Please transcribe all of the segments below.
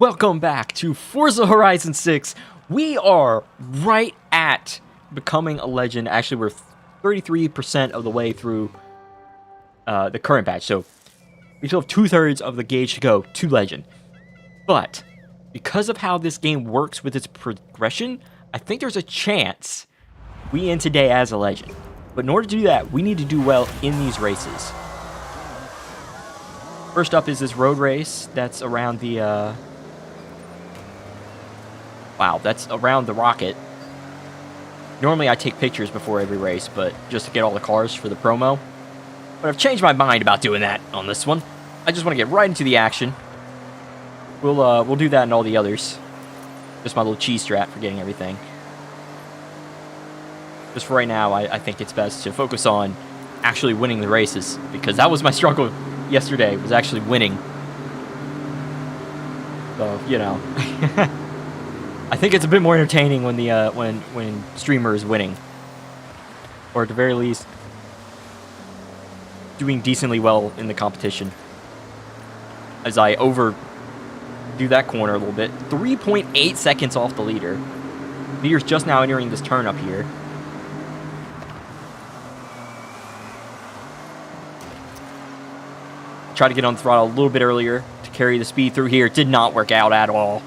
Welcome back to Forza Horizon 6. We are right at becoming a legend. Actually, we're 33% of the way through the current batch, so we still have 2/3 of the gauge to go to legend. But because of how this game works with its progression, I think there's a chance we end today as a legend. But in order to do that, we need to do well in these races. First up is this road race that's around the wow, that's around the rocket. Normally I take pictures before every race, but just to get all the cars for the promo. But I've changed my mind about doing that on this one. I just want to get right into the action. We'll do that in all the others. Just my little cheese strat for getting everything. Just for right now, I think it's best to focus on actually winning the races, because that was my struggle yesterday, was actually winning. So, you know. I think it's a bit more entertaining when the when streamer is winning, or at the very least doing decently well in the competition. As I overdo that corner a little bit, 3.8 seconds off the leader. Leader's just now entering this turn up here. Try to get on the throttle a little bit earlier to carry the speed through here. Did not work out at all.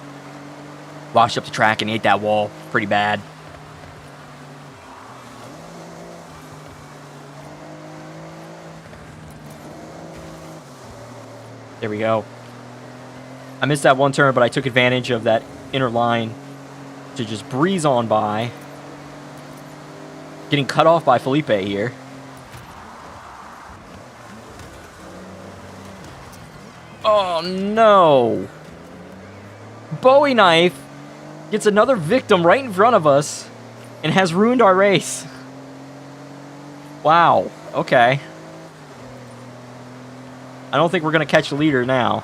Washed up the track and ate that wall pretty bad. There we go. I missed that one turn, but I took advantage of that inner line to just breeze on by. Getting cut off by Felipe here. Oh no! Bowie knife gets another victim right in front of us and has ruined our race. Wow, okay. I don't think we're going to catch the leader now.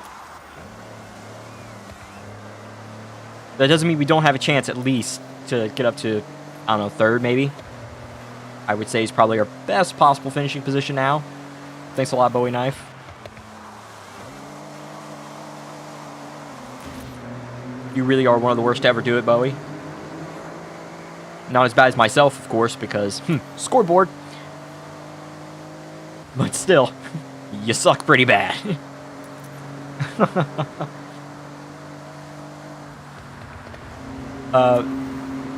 That doesn't mean we don't have a chance at least to get up to, I don't know, third maybe. I would say is probably our best possible finishing position now. Thanks a lot, Bowie knife. You really are one of the worst to ever do it, Bowie. Not as bad as myself, of course, because, scoreboard. But still, you suck pretty bad.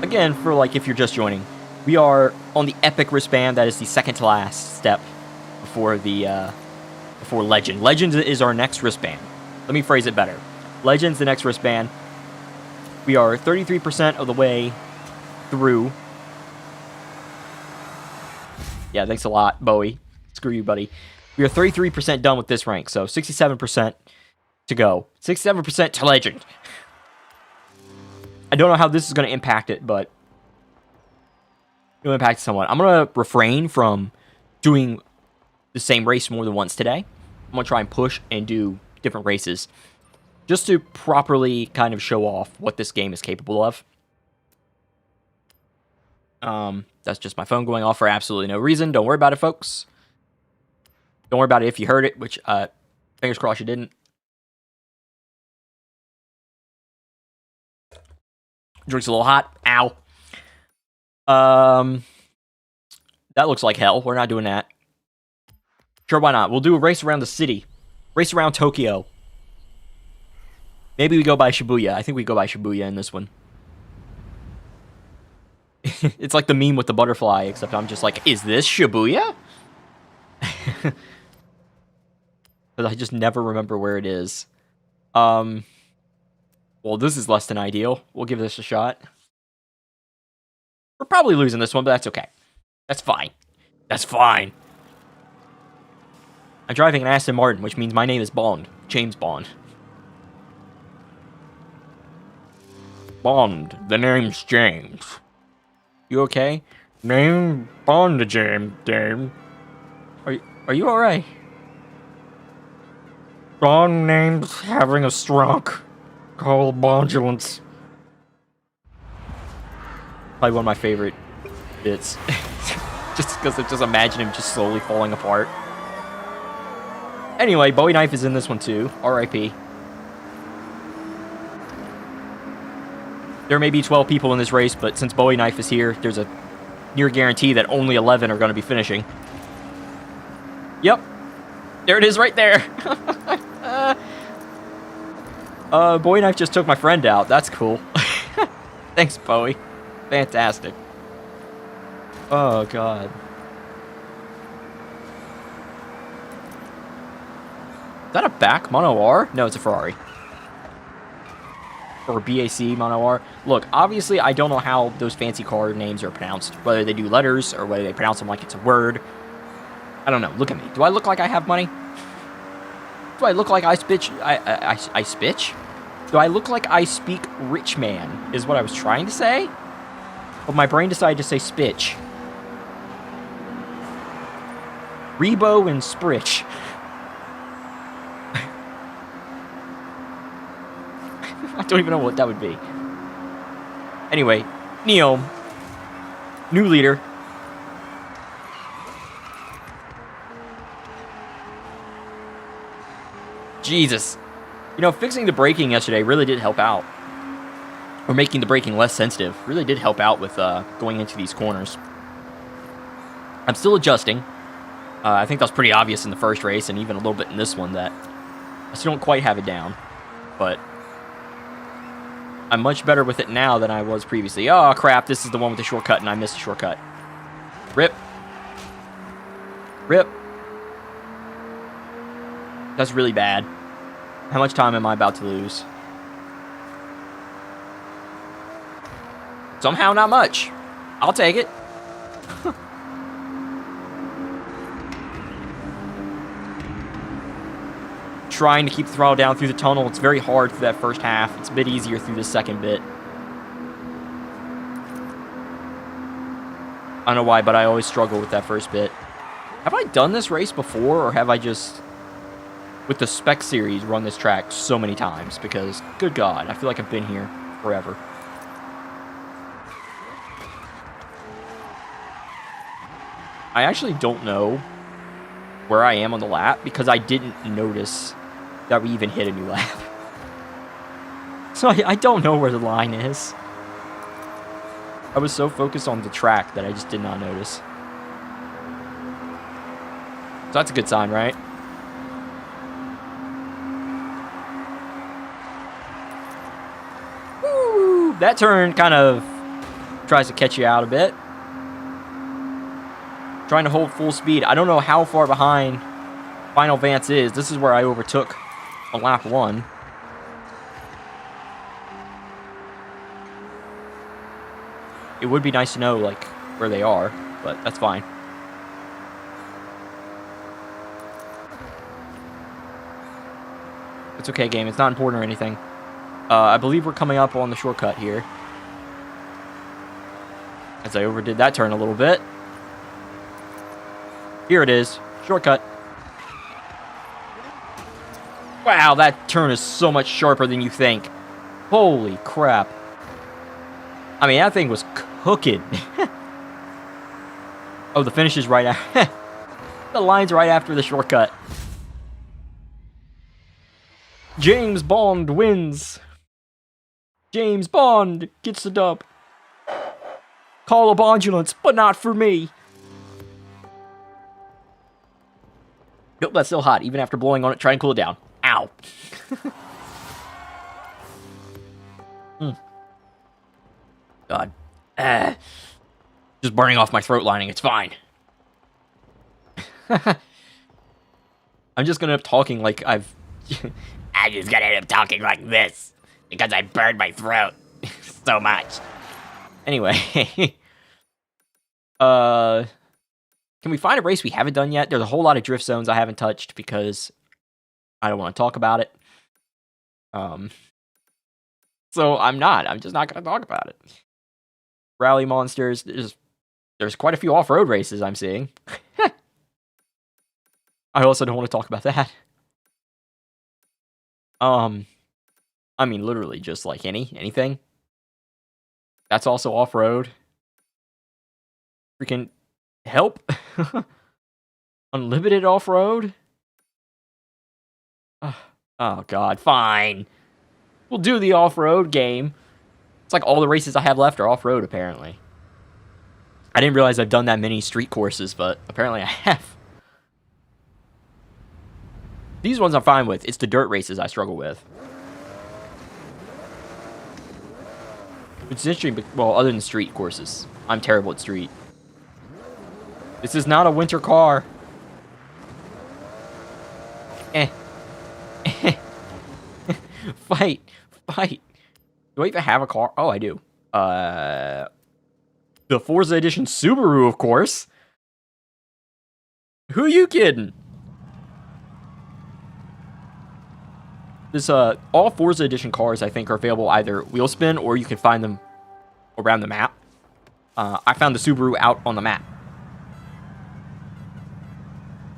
Again, for like if you're just joining, we are on the epic wristband. That is the second to last step before the before legend. Legend is our next wristband. Let me phrase it better. Legend's the next wristband. We are 33% of the way through. Yeah, thanks a lot, Bowie. Screw you, buddy. We are 33% done with this rank, so 67% to go. 67% to legend. I don't know how this is going to impact it, but it'll impact it somewhat. I'm going to refrain from doing the same race more than once today. I'm going to try and push and do different races, just to properly kind of show off what this game is capable of. That's just my phone going off for absolutely no reason. Don't worry about it, folks. Don't worry about it if you heard it, which, fingers crossed you didn't. Drink's a little hot. Ow. That looks like hell. We're not doing that. Sure, why not? We'll do a race around the city. Race around Tokyo. Maybe we go by Shibuya. I think we go by Shibuya in this one. It's like the meme with the butterfly, except I'm just like, is this Shibuya? But I just never remember where it is. Well, this is less than ideal. We'll give this a shot. We're probably losing this one, but that's okay. That's fine. That's fine. I'm driving an Aston Martin, which means my name is Bond. James Bond. Bond. The name's James. You okay? Name Bond James. Are you alright? Bond name's having a stroke. Call Bondulance. Probably one of my favorite bits. Just because I just imagine him just slowly falling apart. Anyway, Bowie knife is in this one too. R.I.P. There may be 12 people in this race, but since Bowie Knife is here, there's a near guarantee that only 11 are going to be finishing. Yep. There it is right there. Bowie Knife just took my friend out. That's cool. Thanks, Bowie. Fantastic. Oh, God. Is that a back Mono R? No, it's a Ferrari. Or BAC Mono R. Look, obviously, I don't know how those fancy car names are pronounced. Whether they do letters or whether they pronounce them like it's a word. I don't know. Look at me. Do I look like I have money? Do I look like I spitch? I spitch? Do I look like I speak rich man, is what I was trying to say? But my brain decided to say spitch. Rebo and spritch. I don't even know what that would be. Anyway, Neom. New leader. Jesus. You know, fixing the braking yesterday really did help out. Or making the braking less sensitive. Really did help out with going into these corners. I'm still adjusting. I think that was pretty obvious in the first race, and even a little bit in this one, that I still don't quite have it down. But I'm much better with it now than I was previously. Oh, crap, this is the one with the shortcut, and I missed the shortcut. Rip. Rip. That's really bad. How much time am I about to lose? Somehow not much. I'll take it. Trying to keep the throttle down through the tunnel. It's very hard through that first half. It's a bit easier through the second bit. I don't know why, but I always struggle with that first bit. Have I done this race before, or have I just, with the Spec Series, run this track so many times? Because, good God, I feel like I've been here forever. I actually don't know where I am on the lap, because I didn't notice that we even hit a new lap. So I don't know where the line is. I was so focused on the track that I just did not notice. So that's a good sign, right? Woo! That turn kind of tries to catch you out a bit. Trying to hold full speed. I don't know how far behind Final Vance is. This is where I overtook on lap 1. It would be nice to know, like, where they are, but that's fine. It's okay, game. It's not important or anything. I believe we're coming up on the shortcut here. As I overdid that turn a little bit. Here it is. Shortcut. Wow, that turn is so much sharper than you think. Holy crap. I mean, that thing was cooking. Oh, the finish is right after. The line's right after the shortcut. James Bond wins. James Bond gets the dub. Call a ambulance, but not for me. Nope, that's still hot. Even after blowing on it, try and cool it down. Ow. God. Just burning off my throat lining. It's fine. I'm just gonna end up talking like I've... I'm just gonna end up talking like this. Because I burned my throat so much. Anyway. Can we find a race we haven't done yet? There's a whole lot of drift zones I haven't touched because I don't want to talk about it. So I'm just not going to talk about it. Rally Monsters, there's quite a few off-road races I'm seeing. I also don't want to talk about that. I mean, literally just like anything. That's also off-road. Freaking help. Unlimited off-road. Oh, God, fine. We'll do the off-road game. It's like all the races I have left are off-road, apparently. I didn't realize I've done that many street courses, but apparently I have. These ones I'm fine with. It's the dirt races I struggle with. It's interesting, well, other than street courses. I'm terrible at street. This is not a winter car. Fight. Do I even have a car? Oh, I do. The Forza Edition Subaru, of course. Who you kidding? This, all Forza Edition cars, I think, are available either wheel spin or you can find them around the map. I found the Subaru out on the map.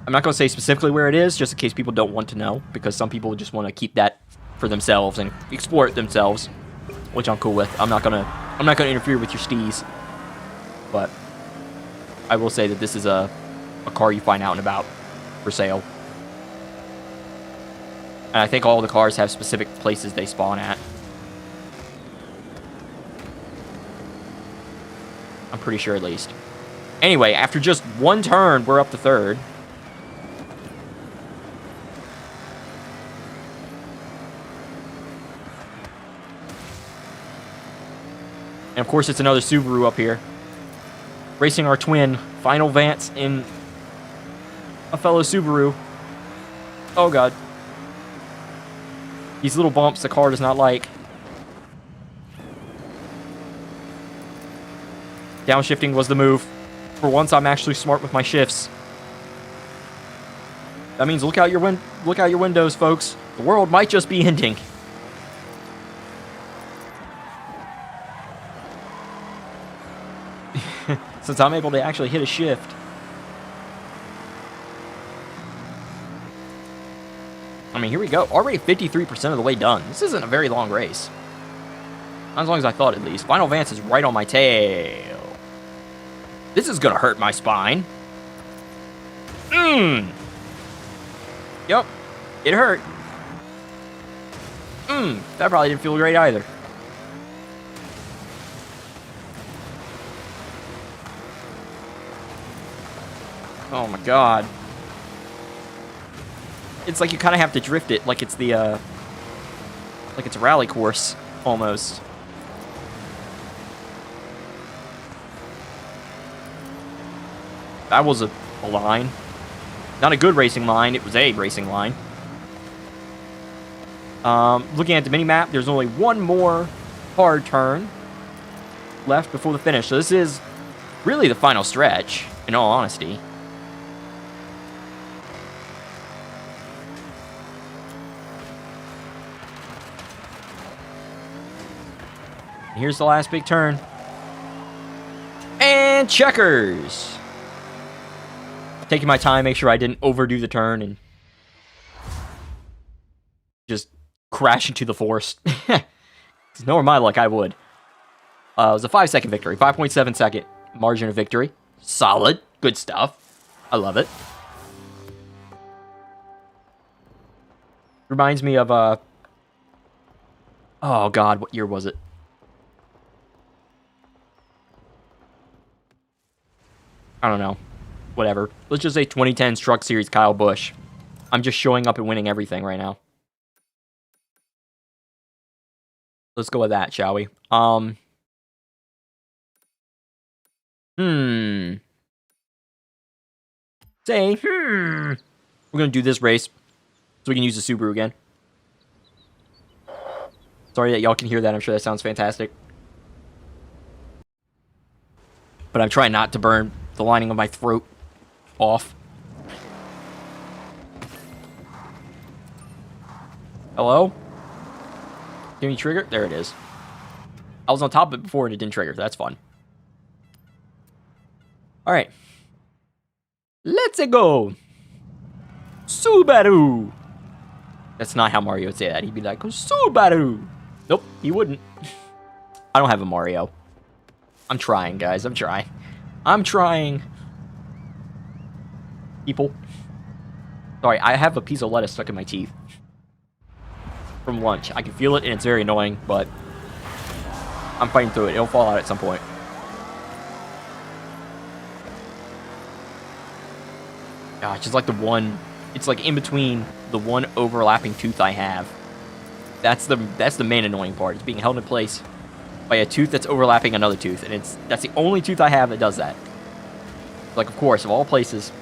I'm not going to say specifically where it is, just in case people don't want to know, because some people just want to keep that for themselves and explore it themselves, which I'm cool with. I'm not gonna interfere with your steez, but I will say that this is a car you find out and about for sale. And I think all the cars have specific places they spawn at. I'm pretty sure, at least. Anyway, after just one turn, we're up to third. And of course, it's another Subaru up here. Racing our twin, Final Vance in a fellow Subaru. Oh, God. These little bumps the car does not like. Downshifting was the move. For once, I'm actually smart with my shifts. That means look out your windows, folks. The world might just be ending. Since I'm able to actually hit a shift. I mean, here we go. Already 53% of the way done. This isn't a very long race. Not as long as I thought, at least. Final Vance is right on my tail. This is gonna hurt my spine. Yep. It hurt. That probably didn't feel great either. Oh my God. It's like you kind of have to drift it like it's the, like it's a rally course, almost. That was a line. Not a good racing line, it was a racing line. Looking at the mini-map, there's only one more hard turn left before the finish. So this is really the final stretch, in all honesty. Here's the last big turn. And checkers. Taking my time, make sure I didn't overdo the turn and just crash into the forest. Nor my luck, I would. It was a 5-second victory. 5.7 second margin of victory. Solid. Good stuff. I love it. Reminds me of, oh God, what year was it? I don't know. Whatever. Let's just say 2010 Truck Series Kyle Busch. I'm just showing up and winning everything right now. Let's go with that, shall we? We're gonna do this race so we can use the Subaru again. Sorry that y'all can hear that. I'm sure that sounds fantastic. But I'm trying not to burn the lining of my throat off. Hello? Can you trigger? There it is. I was on top of it before and it didn't trigger. That's fun. Alright. Let's go. Subaru. That's not how Mario would say that. He'd be like, Subaru. Nope, he wouldn't. I don't have a Mario. I'm trying, guys. I'm trying. People. Sorry, I have a piece of lettuce stuck in my teeth. From lunch. I can feel it and it's very annoying, but I'm fighting through it. It'll fall out at some point. Gosh, it's like the one... It's like in between the one overlapping tooth I have. That's the main annoying part. It's being held in place by a tooth that's overlapping another tooth. And that's the only tooth I have that does that. Like, of course, of all places,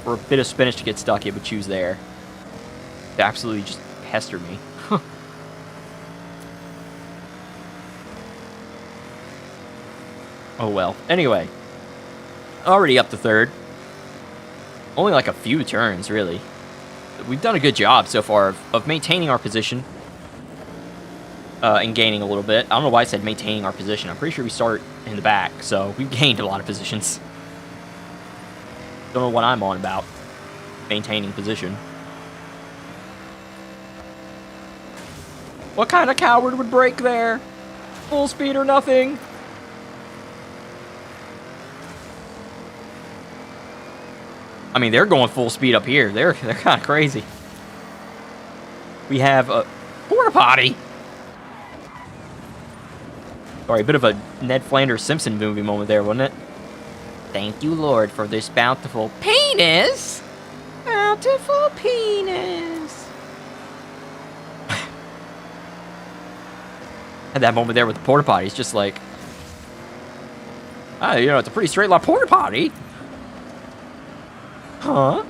for a bit of spinach to get stuck, it would choose there. It absolutely just pestered me. Oh well. Anyway, already up to third. Only like a few turns, really. We've done a good job so far of maintaining our position. And gaining a little bit. I don't know why I said maintaining our position. I'm pretty sure we start in the back, so we've gained a lot of positions. Don't know what I'm on about. Maintaining position. What kind of coward would brake there? Full speed or nothing? I mean, they're going full speed up here. They're kind of crazy. We have a porta potty. Sorry, a bit of a Ned Flanders Simpson movie moment there, wasn't it? Thank you, Lord, for this bountiful penis. Bountiful penis. Had that moment there with the porta potty. It's just like, you know, it's a pretty straight line porta potty. Huh?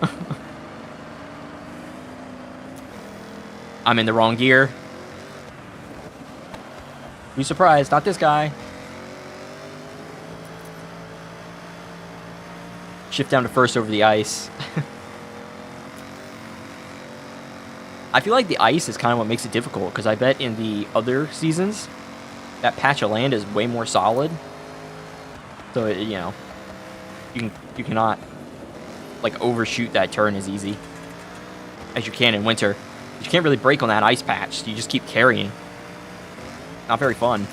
I'm in the wrong gear. Be surprised, not this guy. Shift down to first over the ice. I feel like the ice is kind of what makes it difficult, because I bet in the other seasons, that patch of land is way more solid. So, you know, you cannot, like, overshoot that turn as easy as you can in winter. You can't really brake on that ice patch. You just keep carrying. Not very fun.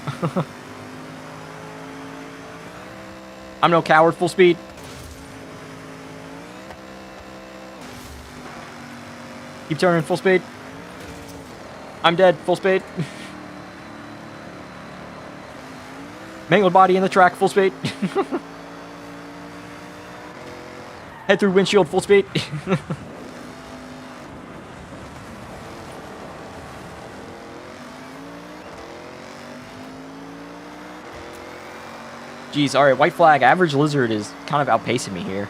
I'm no coward, full speed. Keep turning, full speed. I'm dead, full speed. Mangled body in the track, full speed. Head through windshield, full speed. Jeez, alright, white flag. Average lizard is kind of outpacing me here.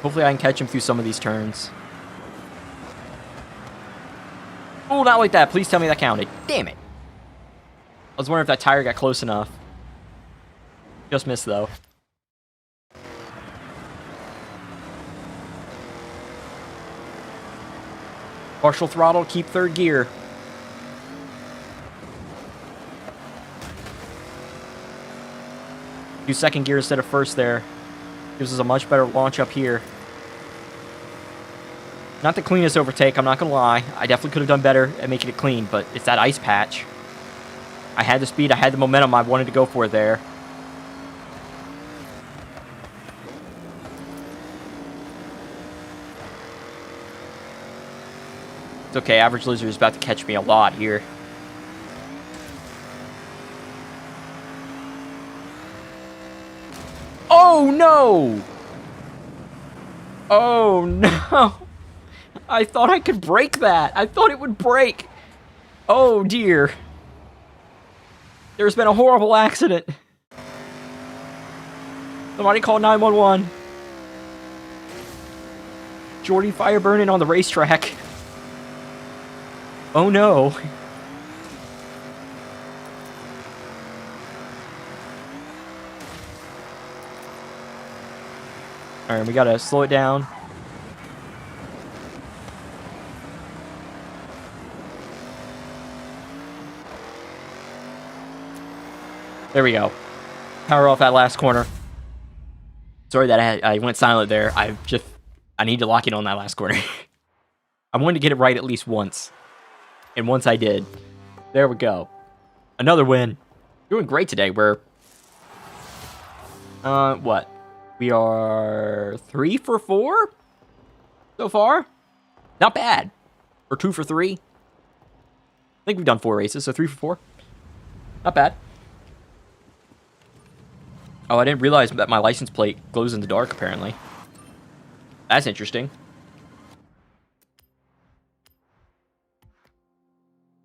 Hopefully I can catch him through some of these turns. Oh, not like that. Please tell me that counted. Damn it. I was wondering if that tire got close enough. Just missed, though. Partial throttle, keep third gear. Do second gear instead of first there. Gives us a much better launch up here. Not the cleanest overtake, I'm not going to lie. I definitely could have done better at making it clean, but it's that ice patch. I had the speed, I had the momentum, I wanted to go for it there. It's okay, Average Lizard is about to catch me a lot here. Oh no! Oh no! I thought I could break that. I thought it would break. Oh dear. There's been a horrible accident. Somebody call 911. Jordy fire burning on the racetrack. Oh no. Alright, we gotta slow it down. There we go. Power off that last corner. Sorry that I went silent there. I need to lock in on that last corner. I wanted to get it right at least once. And once I did. There we go. Another win. Doing great today. We're... what? We are 3 for 4 so far. Not bad. Or 2 for 3. I think we've done 4 races, so 3 for 4. Not bad. Oh, I didn't realize that my license plate glows in the dark, apparently. That's interesting.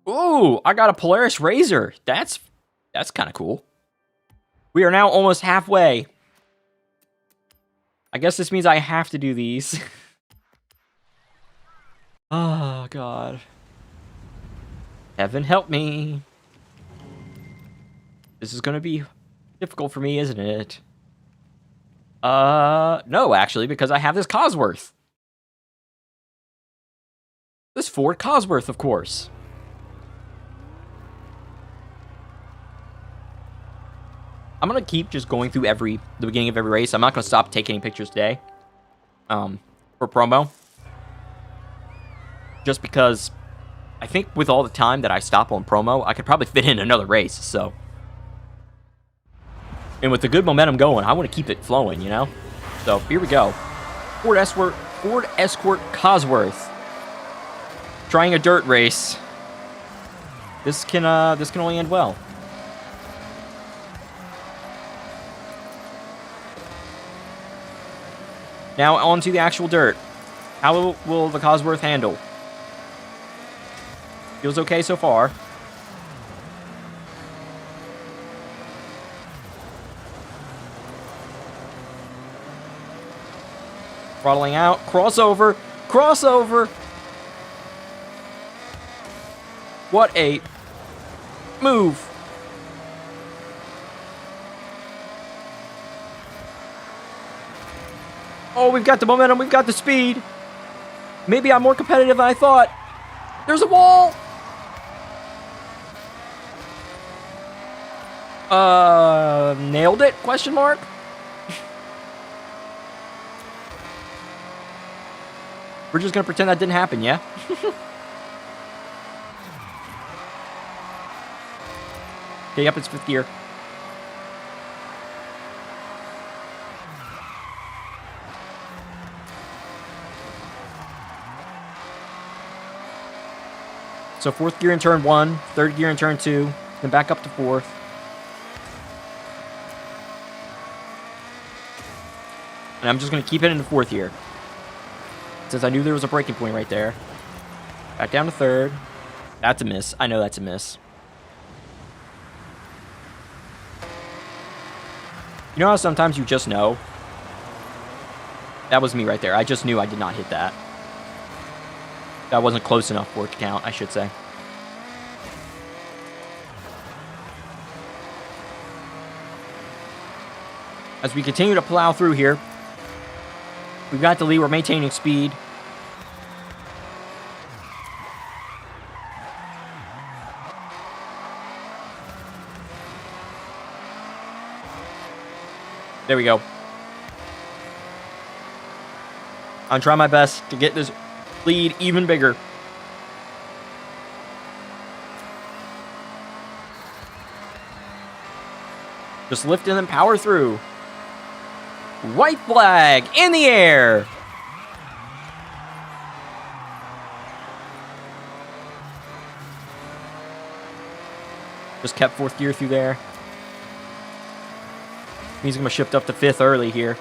Ooh, I got a Polaris Razor. That's kind of cool. We are now almost halfway. I guess this means I have to do these. Oh, God. Heaven help me. This is going to be difficult for me, isn't it? No, actually, because I have this Cosworth. This Ford Cosworth, of course. I'm going to keep just going through the beginning of every race. I'm not going to stop taking any pictures today. For promo. Just because I think with all the time that I stop on promo, I could probably fit in another race, so. And with the good momentum going, I want to keep it flowing, you know? So, here we go. Ford Escort Cosworth. Trying a dirt race. This can only end well. Now onto the actual dirt. How will the Cosworth handle? Feels okay so far. Throttling out. Crossover. Crossover. What a move. Oh, we've got the momentum. We've got the speed. Maybe I'm more competitive than I thought. There's a wall. Nailed it? Question mark? We're just gonna pretend that didn't happen, yeah? Okay, yep, it's 5th gear. So 4th gear in turn 1, 3rd gear in turn 2, then back up to 4th. And I'm just going to keep it in the 4th gear. Since I knew there was a breaking point right there. Back down to 3rd. That's a miss. I know that's a miss. You know how sometimes you just know? That was me right there. I just knew I did not hit that. That wasn't close enough for it to count, I should say. As we continue to plow through here, we've got the lead. We're maintaining speed. There we go. I'm trying my best to get this lead even bigger. Just lift and then power through. White flag in the air. Just kept 4th gear through there. He's going to shift up to 5th early here.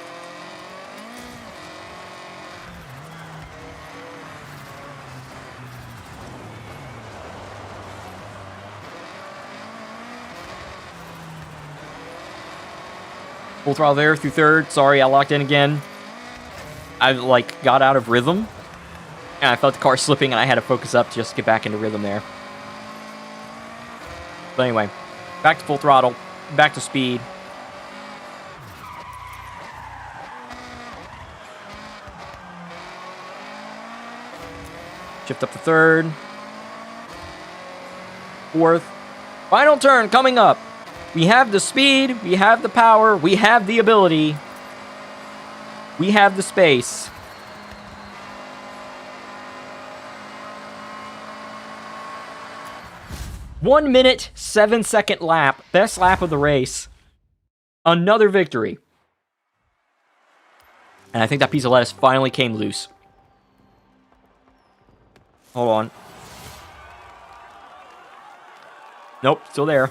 Full throttle there through 3rd. Sorry, I locked in again. I, got out of rhythm. And I felt the car slipping, and I had to focus up to just get back into rhythm there. But anyway, back to full throttle. Back to speed. Shift up to 3rd. 4th. Final turn coming up. We have the speed, we have the power, we have the ability. We have the space. One minute, 7-second lap. Best lap of the race. Another victory. And I think that piece of lettuce finally came loose. Hold on. Nope, still there.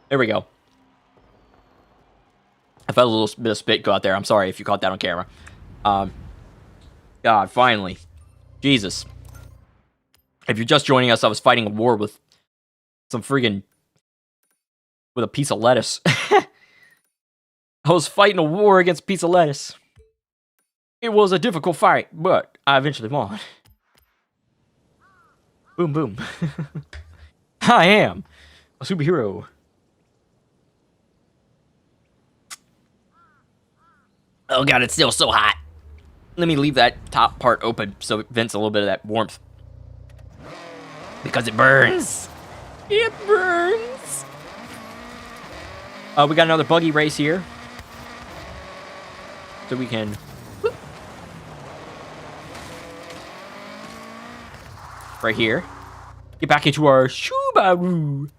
There we go. I felt a little bit of spit go out there. I'm sorry if you caught that on camera. God, finally. Jesus. If you're just joining us, I was fighting a war with some friggin... with a piece of lettuce. I was fighting a war against a piece of lettuce. It was a difficult fight, but I eventually won. Boom, boom. I am a superhero. Oh god, it's still so hot. Let me leave that top part open so it vents a little bit of that warmth. Because it burns. It burns. We got another buggy race here. So we can... whoop. Right here. Get back into our Subaru.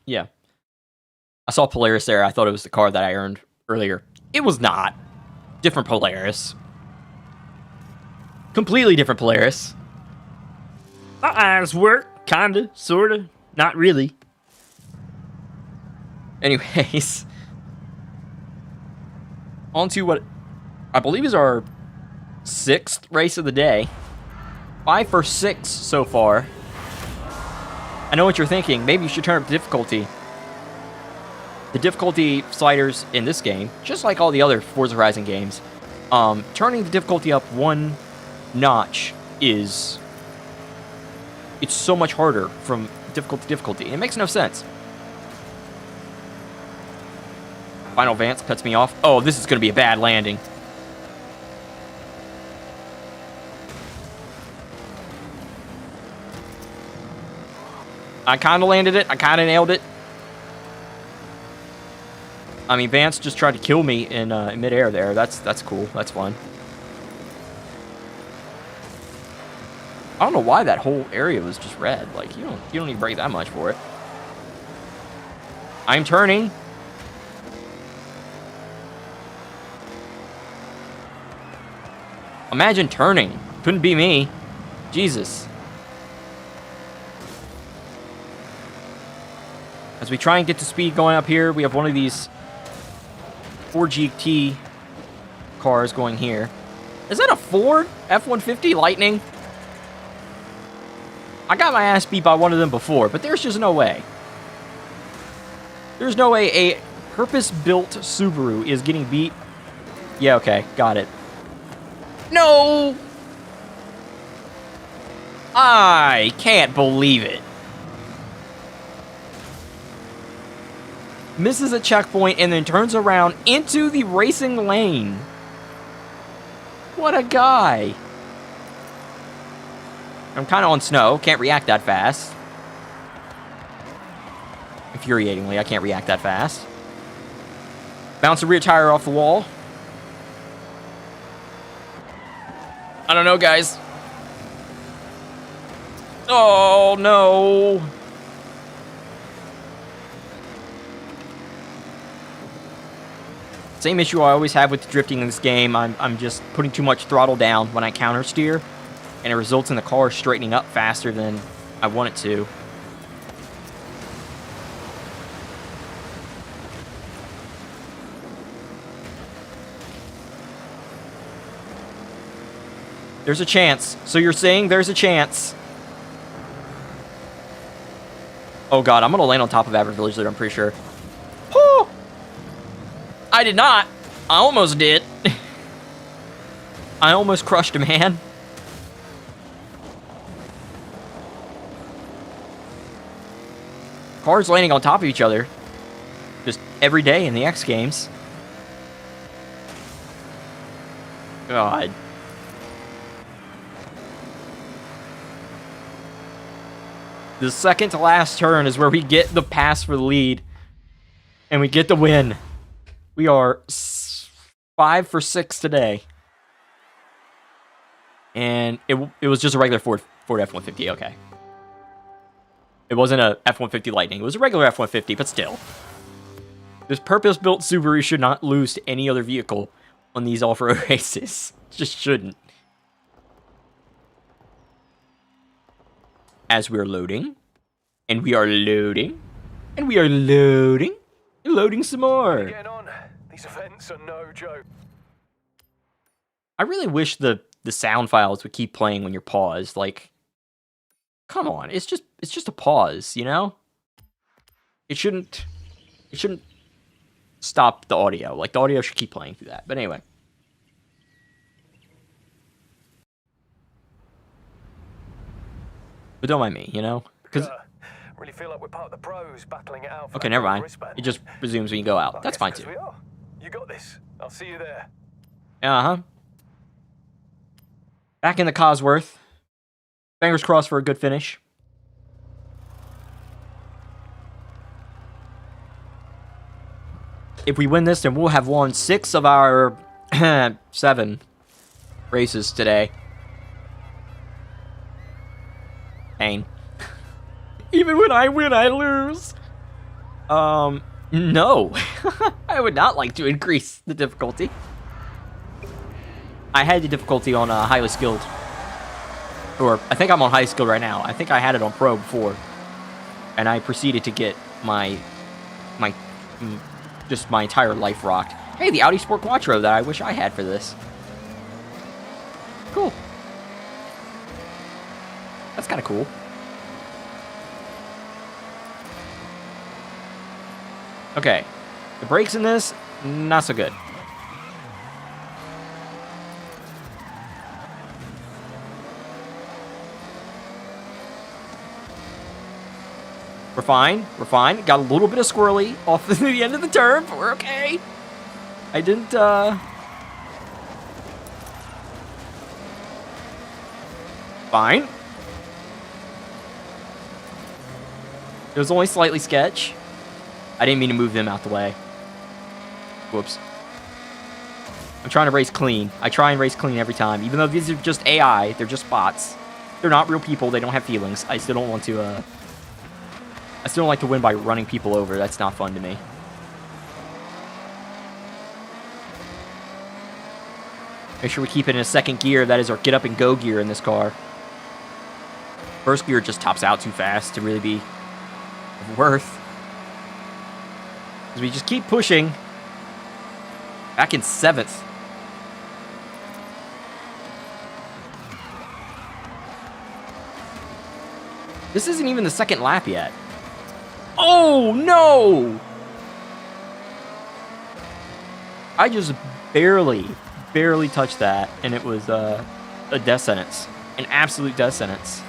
Yeah. I saw Polaris there. I thought it was the car that I earned earlier. It was not. Different Polaris. Completely different Polaris. My eyes work. Kinda. Sorta. Not really. Anyways. On to what I believe is our 6th race of the day. 5 for 6 so far. I know what you're thinking. Maybe you should turn up the difficulty. The difficulty sliders in this game, just like all the other Forza Horizon games, turning the difficulty up 1 notch is... it's so much harder from difficult to difficulty. It makes no sense. Final Vance cuts me off. Oh, this is going to be a bad landing. I kind of landed it. I kind of nailed it. I mean, Vance just tried to kill me in midair there. That's cool. That's fun. I don't know why that whole area was just red. Like, you don't need to break that much for it. I'm turning. Imagine turning. Couldn't be me. Jesus. As we try and get to speed going up here, we have one of these 4GT cars going here. Is that a Ford F-150 Lightning? I got my ass beat by one of them before, but there's just no way. There's no way a purpose-built Subaru is getting beat. Yeah, okay, got it. No! I can't believe it. Misses a checkpoint and then turns around into the racing lane. What a guy. I'm kind of on snow. Can't react that fast. Infuriatingly, I can't react that fast. Bounce the rear tire off the wall. I don't know, guys. Oh, no. Same issue I always have with drifting in this game. I'm just putting too much throttle down when I counter steer, and it results in the car straightening up faster than I want it to. There's a chance. So you're saying there's a chance. Oh god, I'm gonna land on top of Average Village there, I'm pretty sure. Oh! I did not. I almost did. I almost crushed a man. Cars landing on top of each other. Just every day in the X games. God. The second to last turn is where we get the pass for the lead. And we get the win. We are 5 for 6 today. And it was just a regular Ford F-150, okay. It wasn't a F-150 Lightning. It was a regular F-150, but still. This purpose-built Subaru should not lose to any other vehicle on these off-road races. Just shouldn't. As we're loading. And we are loading. And we are loading. And loading some more. Getting on. These events are no joke. I really wish the sound files would keep playing when you're paused. Like, come on. It's just a pause, you know? It shouldn't stop the audio. Like, the audio should keep playing through that. But anyway. But don't mind me, you know? Because really feel like we're part of the pros battling it out. Okay, never mind. It just resumes when you go out. Well, That's fine too. We are. You got this. I'll see you there. Uh-huh. Back in the Cosworth. Fingers crossed for a good finish. If we win this, then we'll have won 6 of our 7 races today. Pain. Even when I win, I lose. No. I would not like to increase the difficulty. I had the difficulty on highly skilled. Or, I think I'm on high skilled right now. I think I had it on pro before. And I proceeded to get just my entire life rocked. Hey, the Audi Sport Quattro that I wish I had for this. Cool. That's kind of cool. Okay. The brakes in this, not so good. We're fine. We're fine. Got a little bit of squirrely off the end of the turn, but we're okay. I didn't, Fine. It was only slightly sketch. I didn't mean to move them out the way. Whoops. I'm trying to race clean. I try and race clean every time. Even though these are just AI, they're just bots. They're not real people. They don't have feelings. I still don't want to, I still don't like to win by running people over. That's not fun to me. Make sure we keep it in a second gear. That is our get up and go gear in this car. First gear just tops out too fast to really be worth. Because we just keep pushing. Back in 7th. This isn't even the second lap yet. Oh, no! I just barely touched that, and it was a death sentence. An absolute death sentence.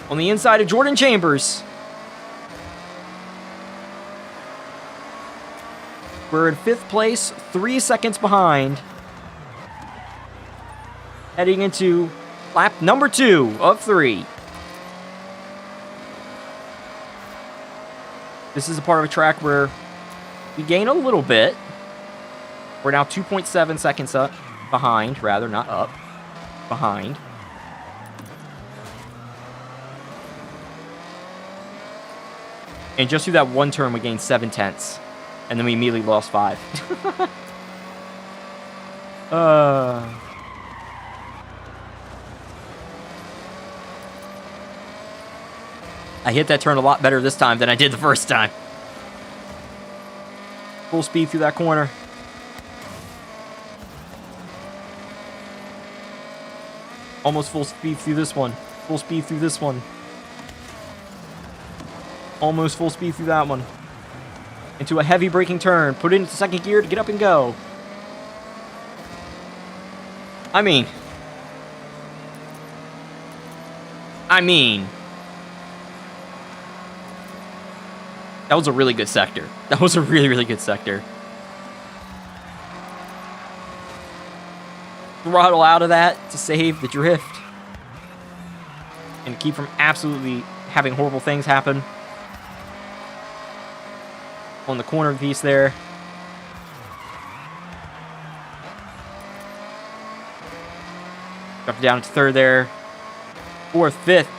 On the inside of Jordan Chambers. We're in 5th place, 3 seconds behind. Heading into lap number 2 of 3. This is a part of a track where we gain a little bit. We're now 2.7 seconds up behind, rather, not up. Behind. And just through that one turn, we gained 7 tenths. And then we immediately lost 5. I hit that turn a lot better this time than I did the first time. Full speed through that corner. Almost full speed through this one. Full speed through this one. Almost full speed through that one. Into a heavy braking turn. Put it into second gear to get up and go. I mean. That was a really good sector. That was a really, really good sector. Throttle out of that to save the drift. And keep from absolutely having horrible things happen. On the corner piece there. Dropped it down to third there. Fourth, fifth.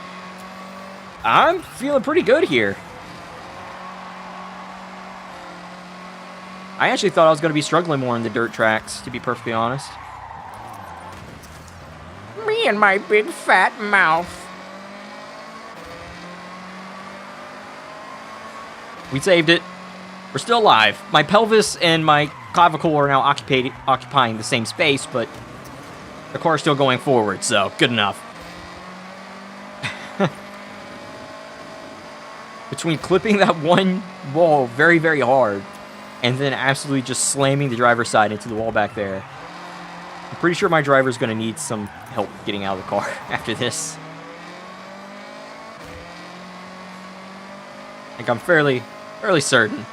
I'm feeling pretty good here. I actually thought I was going to be struggling more in the dirt tracks, to be perfectly honest. Me and my big fat mouth. We saved it. We're still alive. My pelvis and my clavicle are now occupying the same space, but the car's still going forward, so good enough. Between clipping that one wall very, very hard and then absolutely just slamming the driver's side into the wall back there, I'm pretty sure my driver's going to need some help getting out of the car after this. Like, I'm fairly certain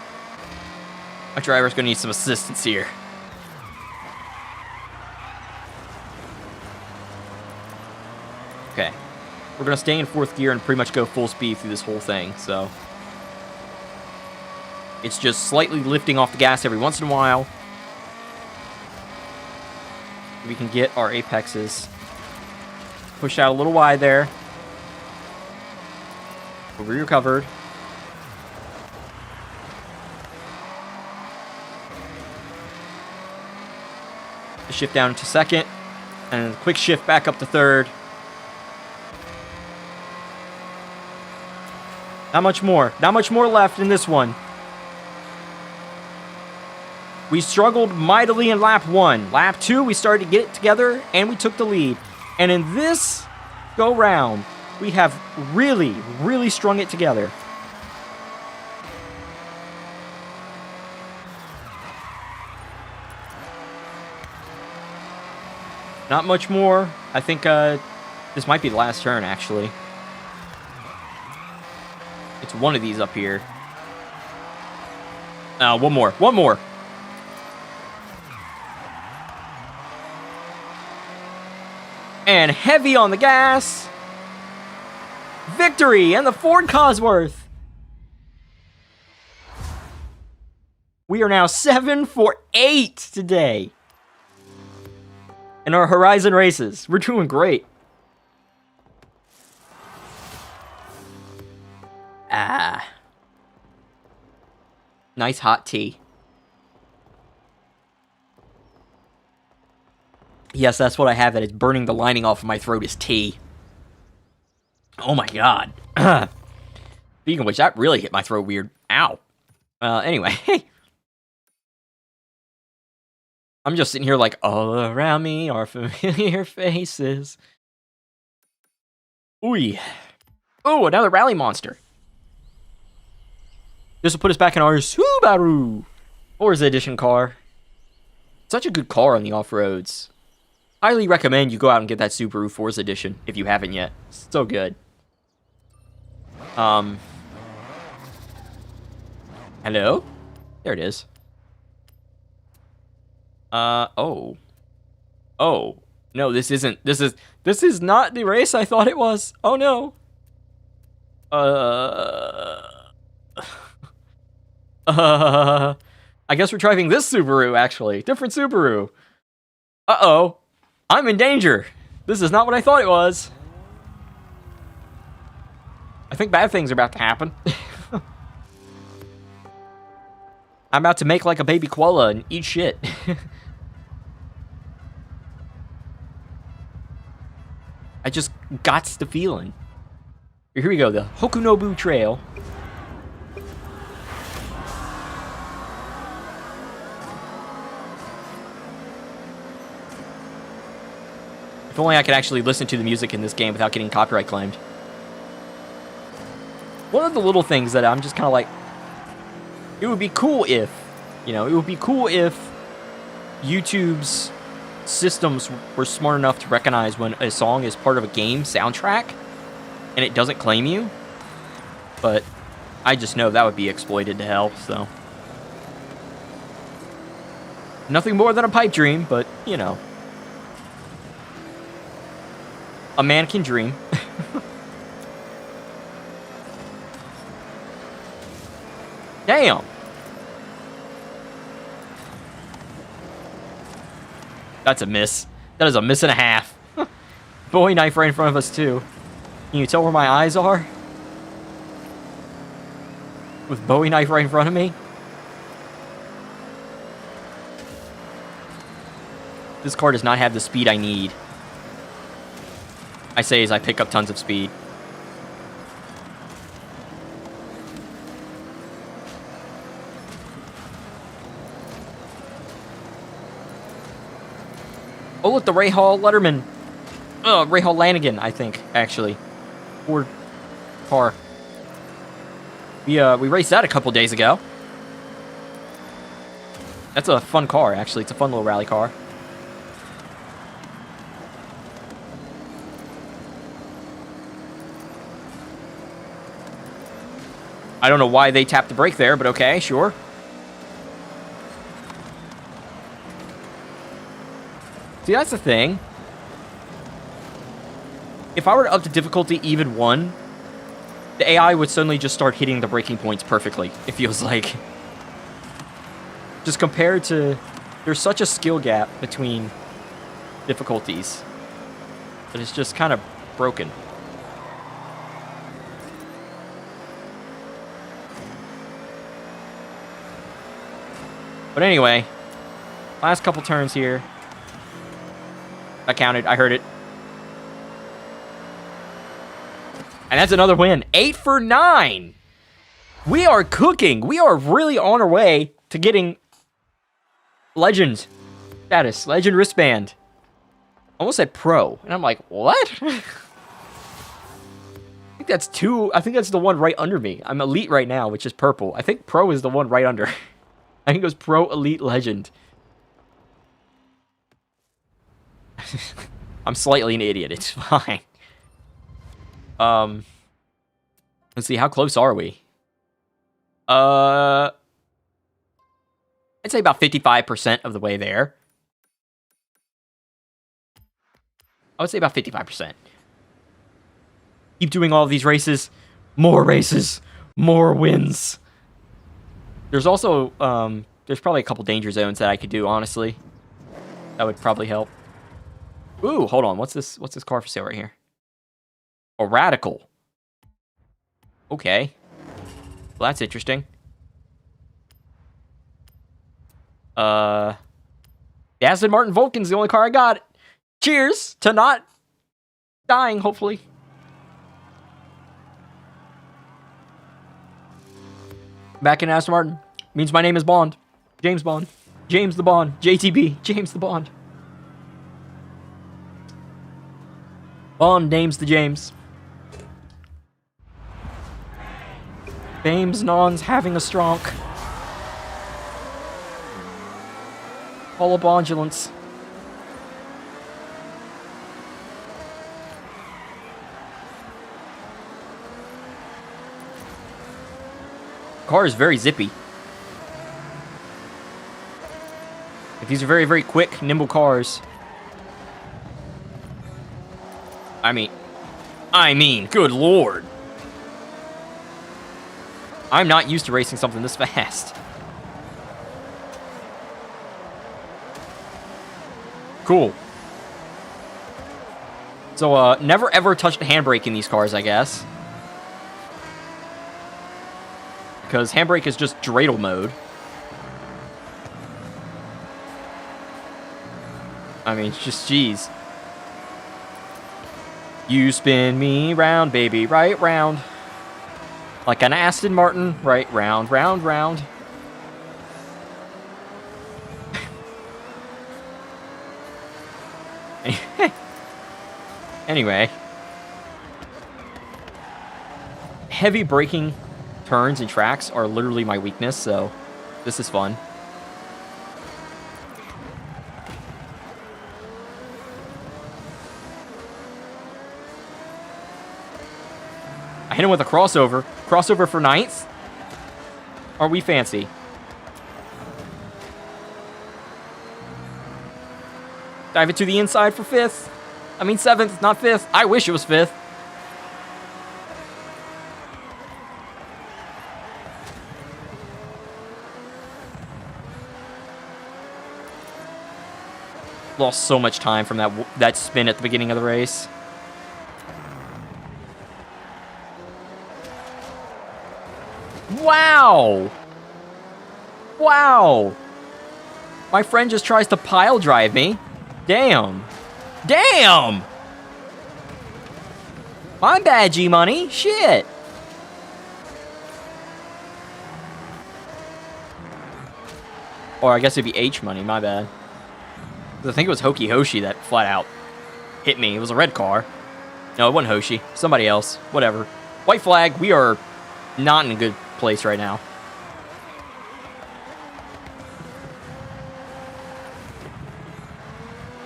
my driver's going to need some assistance here. Okay. We're going to stay in fourth gear and pretty much go full speed through this whole thing, so it's just slightly lifting off the gas every once in a while. We can get our apexes. Push out a little wide there. But we recovered. Shift down to second. And a quick shift back up to third. Not much more. Not much more left in this one. We struggled mightily in lap 1. Lap 2, we started to get it together, and we took the lead. And in this go-round, we have really, really strung it together. Not much more. I think this might be the last turn, actually. It's one of these up here. One more. One more. And heavy on the gas. Victory and the Ford Cosworth. We are now 7 for 8 today in our Horizon races. We're doing great. Ah. Nice hot tea. Yes, that's what I have. That is burning the lining off of my throat is tea. Oh my god. Speaking of which, that really hit my throat weird. Ow. Anyway. I'm just sitting here like, all around me are familiar faces. Ooh. Oh, another rally monster. This will put us back in our Subaru Forza Edition car. Such a good car on the off-roads. Highly recommend you go out and get that Subaru Forza Edition if you haven't yet. It's so good. Hello? There it is. Oh. Oh. No, this isn't. This is not the race I thought it was. Oh no. I guess we're driving this Subaru, actually. Different Subaru. Uh-oh. I'm in danger. This is not what I thought it was. I think bad things are about to happen. I'm about to make like a baby koala and eat shit. I just got the feeling. Here we go, the Hokunobu Trail. If only I could actually listen to the music in this game without getting copyright claimed. One of the little things that I'm just kind of like, it would be cool if, it would be cool if YouTube's systems were smart enough to recognize when a song is part of a game soundtrack and it doesn't claim you. But I just know that would be exploited to hell, so. Nothing more than a pipe dream, but, a man can dream. Damn. That's a miss. That is a miss and a half. Bowie knife right in front of us, too. Can you tell where my eyes are? With Bowie knife right in front of me? This car does not have the speed I need. I say as I pick up tons of speed. Oh, look, the Ray Hall Letterman. Ray Hall Lanigan, I think, actually. Ford car. We raced that a couple days ago. That's a fun car, actually. It's a fun little rally car. I don't know why they tapped the brake there, but okay, sure. See, that's the thing. If I were to up the difficulty even 1, the AI would suddenly just start hitting the braking points perfectly, it feels like. Just compared to... There's such a skill gap between difficulties that it's just kind of broken. But anyway, last couple turns here. I counted. I heard it. And that's another win. 8 for 9. We are cooking. We are really on our way to getting Legend status. Legend wristband. Almost said Pro. And I'm like, what? I think that's 2. I think that's the one right under me. I'm Elite right now, which is purple. I think Pro is the one right under. I think it was Pro, Elite, Legend. I'm slightly an idiot. It's fine. Let's see. How close are we? I'd say about 55% of the way there. I would say about 55%. Keep doing all of these races. More races. More wins. There's also, there's probably a couple danger zones that I could do, honestly. That would probably help. Ooh, hold on. What's this car for sale right here? A Radical. Okay. Well, that's interesting. Aston Martin Vulcan's the only car I got. Cheers to not dying, hopefully. Back in Aston Martin. Means my name is Bond. James Bond. James the Bond. JTB. James the Bond. Bond names the James. Bames Non's having a stronk. Call up ambulance. Car is very zippy. Like, these are very, very quick, nimble cars. I mean, good lord. I'm not used to racing something this fast. Cool. So, never ever touch the handbrake in these cars, I guess. Because handbrake is just dreidel mode. I mean, it's just, jeez. You spin me round, baby, right round. Like an Aston Martin, right round, round, round. Anyway. Heavy braking turns and tracks are literally my weakness, so this is fun. I hit him with a crossover. Crossover for 9th? Are we fancy? Dive it to the inside for 5th. I mean 7th, not 5th. I wish it was 5th. Lost so much time from that spin at the beginning of the race. Wow! Wow! My friend just tries to pile drive me. Damn. Damn! My bad, G-Money. Shit. Or I guess it'd be H-Money. My bad. I think it was Hoki Hoshi that flat out hit me. It was a red car. No, it wasn't Hoshi. Somebody else. Whatever. White flag. We are not in a good place right now.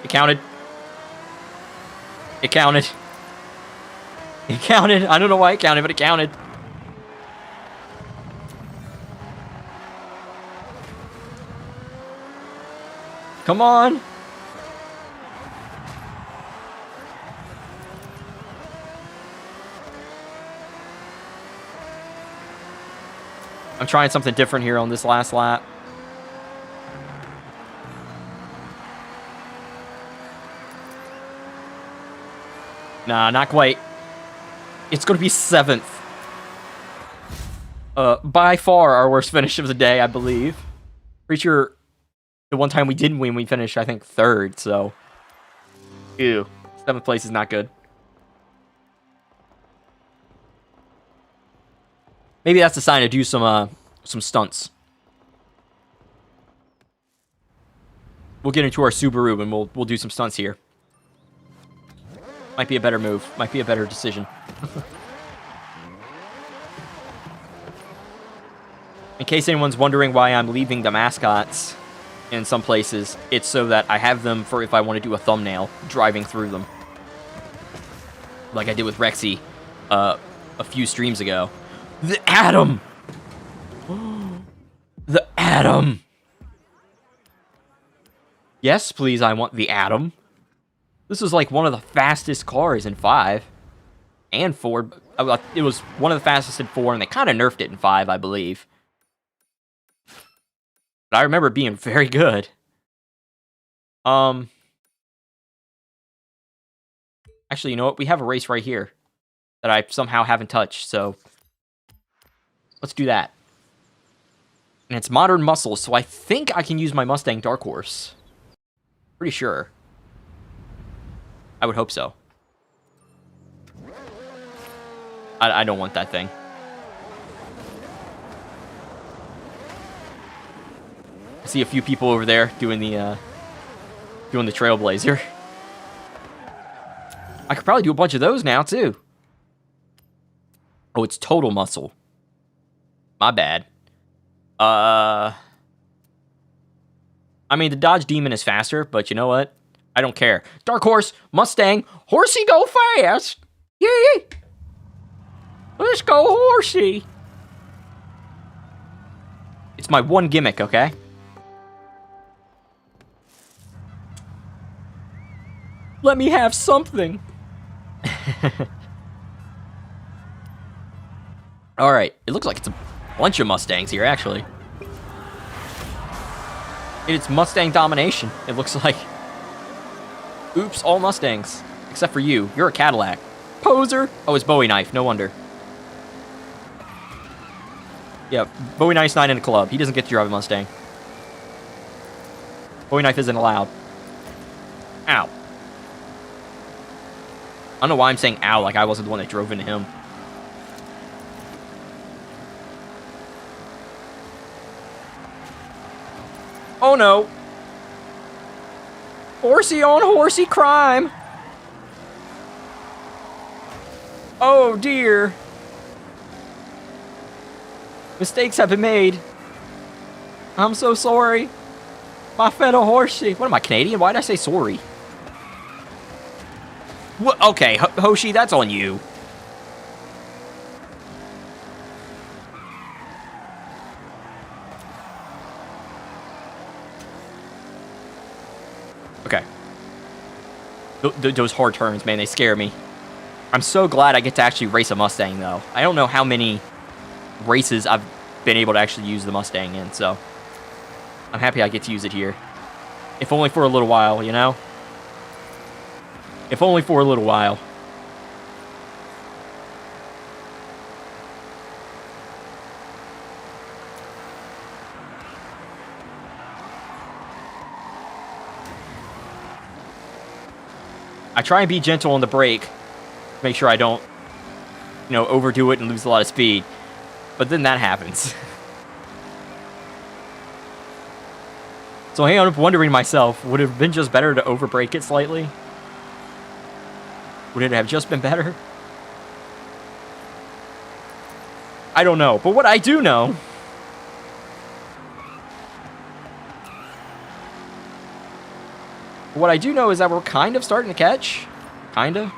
It counted. It counted. It counted. I don't know why it counted, but it counted. Come on. I'm trying something different here on this last lap. Nah, not quite. It's going to be 7th. By far our worst finish of the day, I believe. Pretty sure the one time we didn't win, we finished, I think, 3rd, so... Ew. 7th place is not good. Maybe that's a sign to do some stunts. We'll get into our Subaru and we'll do some stunts here. Might be a better move. Might be a better decision. In case anyone's wondering why I'm leaving the mascots in some places, it's so that I have them for if I want to do a thumbnail driving through them. Like I did with Rexy a few streams ago. The Atom! The Atom! Yes, please, I want the Atom. This was like one of the fastest cars in 5. And 4. It was one of the fastest in 4, and they kind of nerfed it in 5, I believe. But I remember it being very good. Actually, you know what? We have a race right here that I somehow haven't touched, so let's do that. And it's Modern Muscle, so I think I can use my Mustang Dark Horse. Pretty sure. I would hope so. I don't want that thing. I see a few people over there doing the Trailblazer. I could probably do a bunch of those now, too. Oh, it's Total Muscle. My bad. I mean, the Dodge Demon is faster, but you know what? I don't care. Dark Horse, Mustang, Horsey go fast! Yay! Let's go, Horsey! It's my one gimmick, okay? Let me have something! Alright, it looks like it's a bunch of Mustangs here, actually. It's Mustang domination, it looks like. Oops, all Mustangs. Except for you. You're a Cadillac. Poser! Oh, it's Bowie Knife, no wonder. Yeah, Bowie Knife's not in a club. He doesn't get to drive a Mustang. Bowie Knife isn't allowed. Ow. I don't know why I'm saying ow like I wasn't the one that drove into him. Oh no. Horsey on horsey crime. Oh dear. Mistakes have been made. I'm so sorry. My fellow horsey. What am I, Canadian? Why did I say sorry? What? Okay, Hoshi, that's on you. Okay. Those hard turns, man, they scare me. I'm so glad I get to actually race a Mustang, though. I don't know how many races I've been able to actually use the Mustang in, so I'm happy I get to use it here. If only for a little while, you know? If only for a little while. I try and be gentle on the brake. Make sure I don't, overdo it and lose a lot of speed. But then that happens. So I end up wondering myself, would it have been just better to overbrake it slightly? Would it have just been better? I don't know. But what I do know... What I do know is that we're kind of starting to catch. Kinda.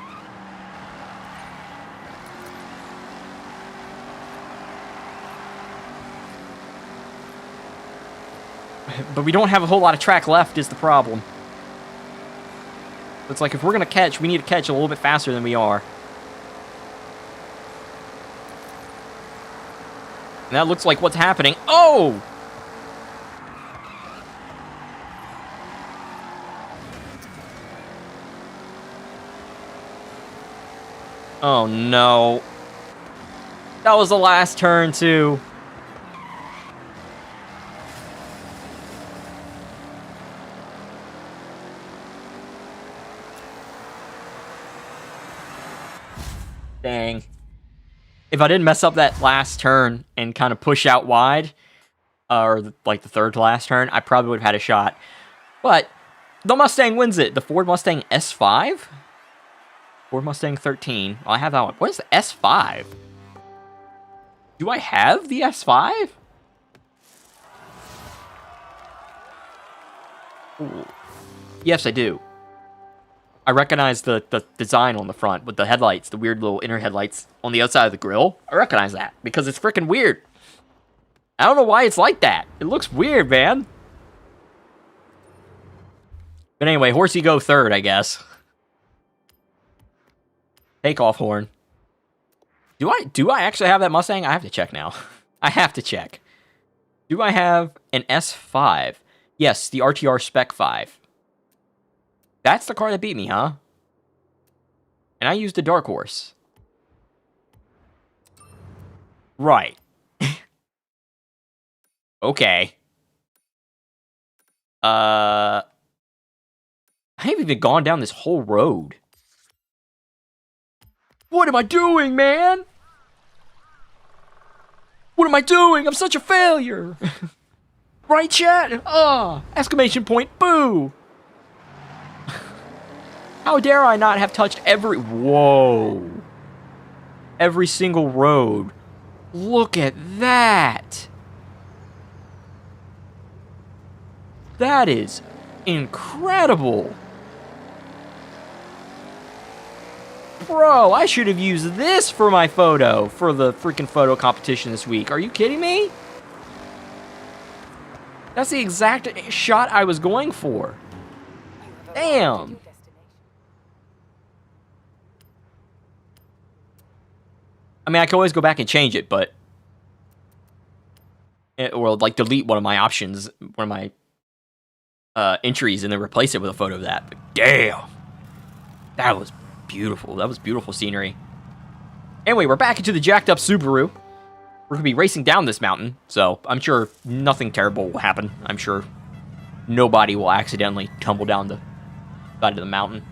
But we don't have a whole lot of track left is the problem. It's like if we're going to catch, we need to catch a little bit faster than we are. And that looks like what's happening. Oh! Oh no. That was the last turn too. Dang. If I didn't mess up that last turn and kind of push out wide, or like the third to last turn, I probably would have had a shot. But the Mustang wins it. The Ford Mustang S5? Ford Mustang 13. Oh, I have that one. What is the S5? Do I have the S5? Ooh. Yes, I do. I recognize the design on the front with the headlights, the weird little inner headlights on the outside of the grill. I recognize that because it's freaking weird. I don't know why it's like that. It looks weird, man. But anyway, Horsey go third, I guess. Takeoff horn. Do I actually have that Mustang? I have to check now. I have to check. Do I have an S5? Yes, the RTR Spec 5. That's the car that beat me, huh? And I used a Dark Horse. Right. Okay. I haven't even gone down this whole road. What am I doing, man? What am I doing? I'm such a failure. Right, chat? Exclamation point, boo. How dare I not have touched whoa. Every single road. Look at that. That is incredible. Bro, I should have used this for my photo, for the freaking photo competition this week. Are you kidding me? That's the exact shot I was going for. Damn. I mean, I can always go back and change it, but... Or, like, delete one of my options, one of my entries, and then replace it with a photo of that. But damn! That was beautiful. That was beautiful scenery. Anyway, we're back into the jacked-up Subaru. We're going to be racing down this mountain, so I'm sure nothing terrible will happen. I'm sure nobody will accidentally tumble down the side of the mountain.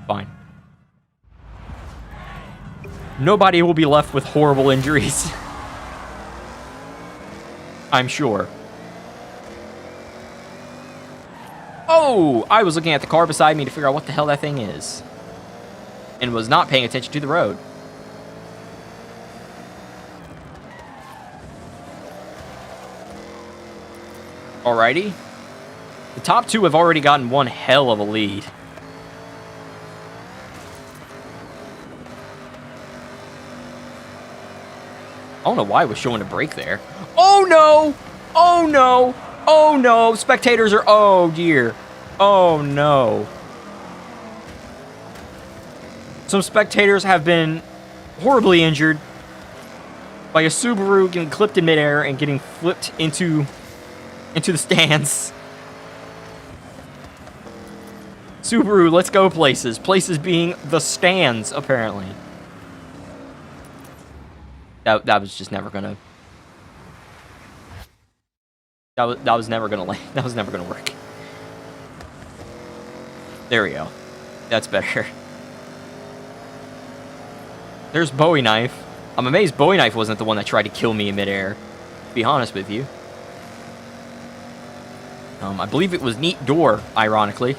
Fine. Nobody will be left with horrible injuries. I'm sure. Oh! I was looking at the car beside me to figure out what the hell that thing is. And was not paying attention to the road. Alrighty. The top two have already gotten one hell of a lead. I don't know why I was showing a brake there. Oh no! Oh no! Oh no! Spectators are... Oh dear. Oh no. Some spectators have been horribly injured by a Subaru getting clipped in midair and getting flipped into the stands. Subaru, let's go places. Places being the stands, apparently. That was just never gonna... That was never gonna work. There we go. That's better. There's Bowie Knife. I'm amazed Bowie Knife wasn't the one that tried to kill me in midair, to be honest with you. I believe it was Neat Door, ironically.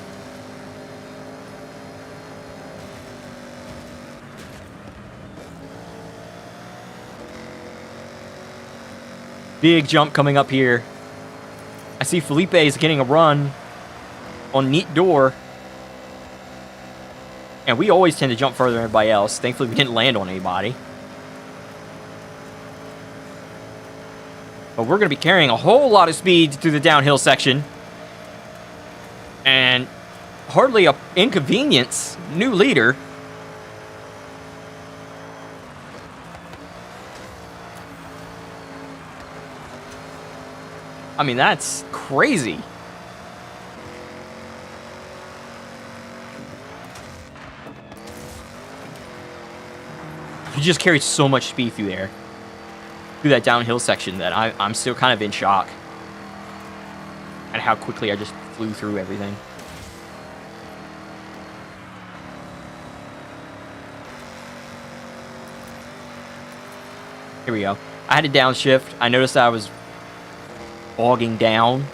Big jump coming up here. I see Felipe is getting a run on Neat Door. And we always tend to jump further than everybody else. Thankfully, we didn't land on anybody. But we're going to be carrying a whole lot of speed through the downhill section. And hardly an inconvenience. New leader. I mean, that's crazy. You just carried so much speed through there. Through that downhill section that I'm still kind of in shock. At how quickly I just flew through everything. Here we go. I had to downshift. I noticed I was bogging down.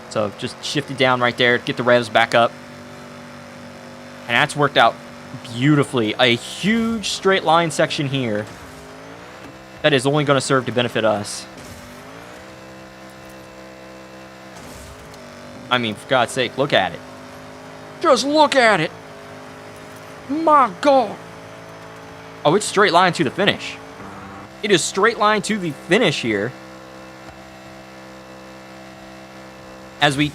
So just shifted down right there to get the revs back up. And that's worked out beautifully. A huge straight line section here. That is only going to serve to benefit us. I mean, for God's sake, look at it. Just look at it. My God. Oh, it's straight line to the finish. It is straight line to the finish here. As we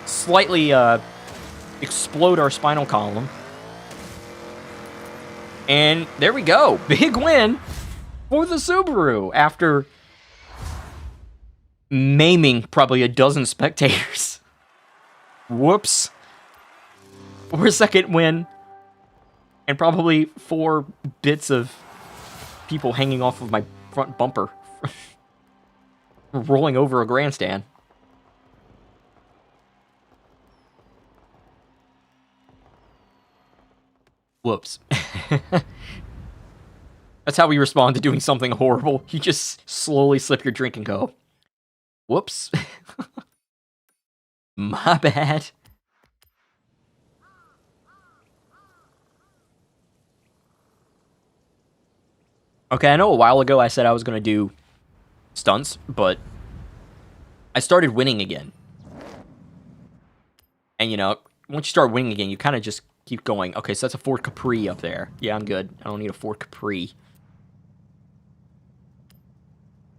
slightly explode our spinal column. And there we go. Big win for the Subaru after maiming probably a dozen spectators. Whoops. For a second win. And probably 4 bits of people hanging off of my front bumper. Rolling over a grandstand. Whoops. That's how we respond to doing something horrible. You just slowly slip your drink and go, whoops. My bad. Okay, I know a while ago I said I was going to do stunts, but I started winning again. And, you know, once you start winning again, you kind of just keep going. Okay, so that's a Ford Capri up there. Yeah, I'm good. I don't need a Ford Capri.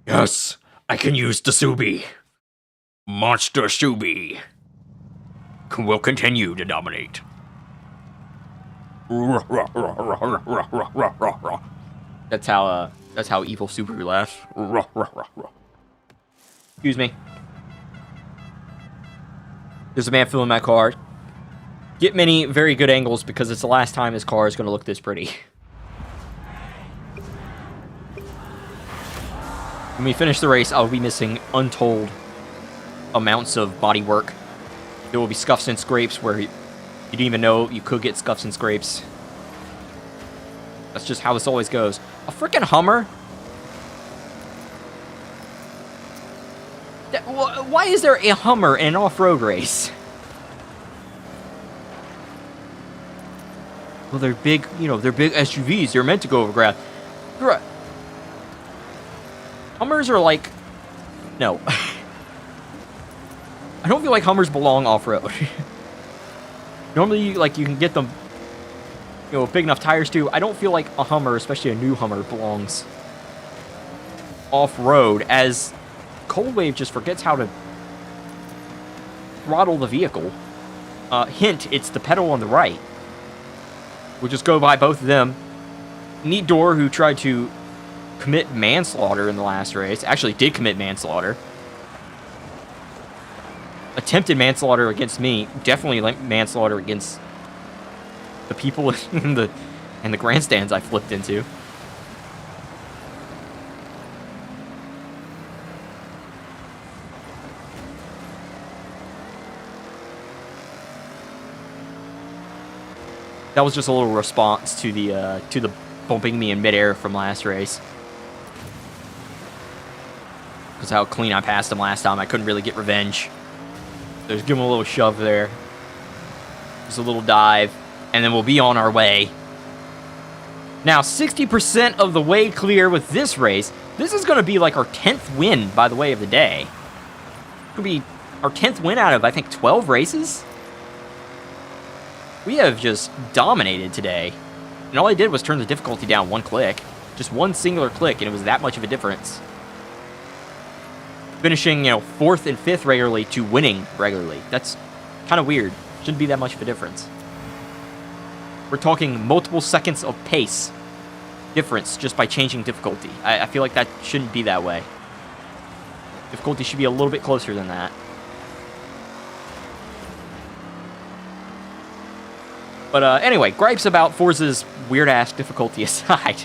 Yes, I can use the Subi. Monster Subi will continue to dominate. That's how evil Subaru laughs. Excuse me. There's a man filling my car. Get many very good angles because it's the last time his car is going to look this pretty. When we finish the race, I'll be missing untold amounts of body work. There will be scuffs and scrapes where you didn't even know you could get scuffs and scrapes. That's just how this always goes. A freaking Hummer? Why is there a Hummer in an off-road race? Well, they're big, you know, they're big SUVs. They're meant to go over grass. Hummers are like... No. I don't feel like Hummers belong off-road. Normally, like, you can get them, you know, big enough tires too. I don't feel like a Hummer, especially a new Hummer, belongs off-road, as Coldwave just forgets how to throttle the vehicle. Hint, it's the pedal on the right. We'll just go by both of them. Neat Door, who tried to commit manslaughter in the last race, actually did commit manslaughter. Attempted manslaughter against me, definitely manslaughter against the people in the grandstands I flipped into. That was just a little response to the bumping me in midair from last race. Because how clean I passed him last time, I couldn't really get revenge. So just give him a little shove there. Just a little dive, and then we'll be on our way. Now, 60% of the way clear with this race. This is going to be like our 10th win by the way of the day. It could be our 10th win out of, I think, 12 races. We have just dominated today. And all I did was turn the difficulty down one click. Just one singular click, and it was that much of a difference. Finishing, 4th and 5th regularly to winning regularly. That's kind of weird. Shouldn't be that much of a difference. We're talking multiple seconds of pace difference just by changing difficulty. I feel like that shouldn't be that way. Difficulty should be a little bit closer than that. But anyway, gripes about Forza's weird-ass difficulty aside.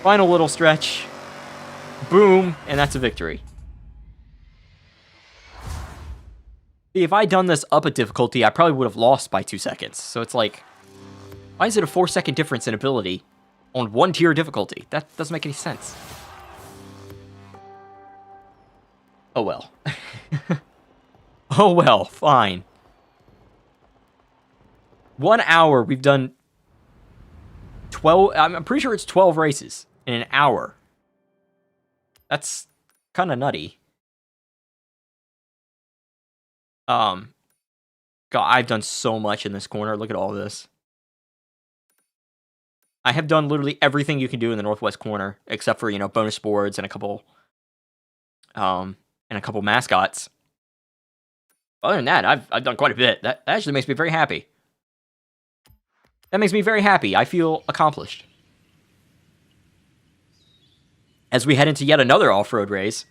Final little stretch. Boom, and that's a victory. See, if I'd done this up a difficulty, I probably would have lost by 2 seconds. So it's like, why is it a 4-second difference in ability on one tier difficulty? That doesn't make any sense. Oh well. Oh well, fine. 1 hour, we've done 12, I'm pretty sure it's 12 races in an hour. That's kind of nutty. God, I've done so much in this corner. Look at all this. I have done literally everything you can do in the northwest corner, except for, bonus boards and a couple mascots. Other than that, I've done quite a bit. That actually makes me very happy. That makes me very happy. I feel accomplished. As we head into yet another off-road race.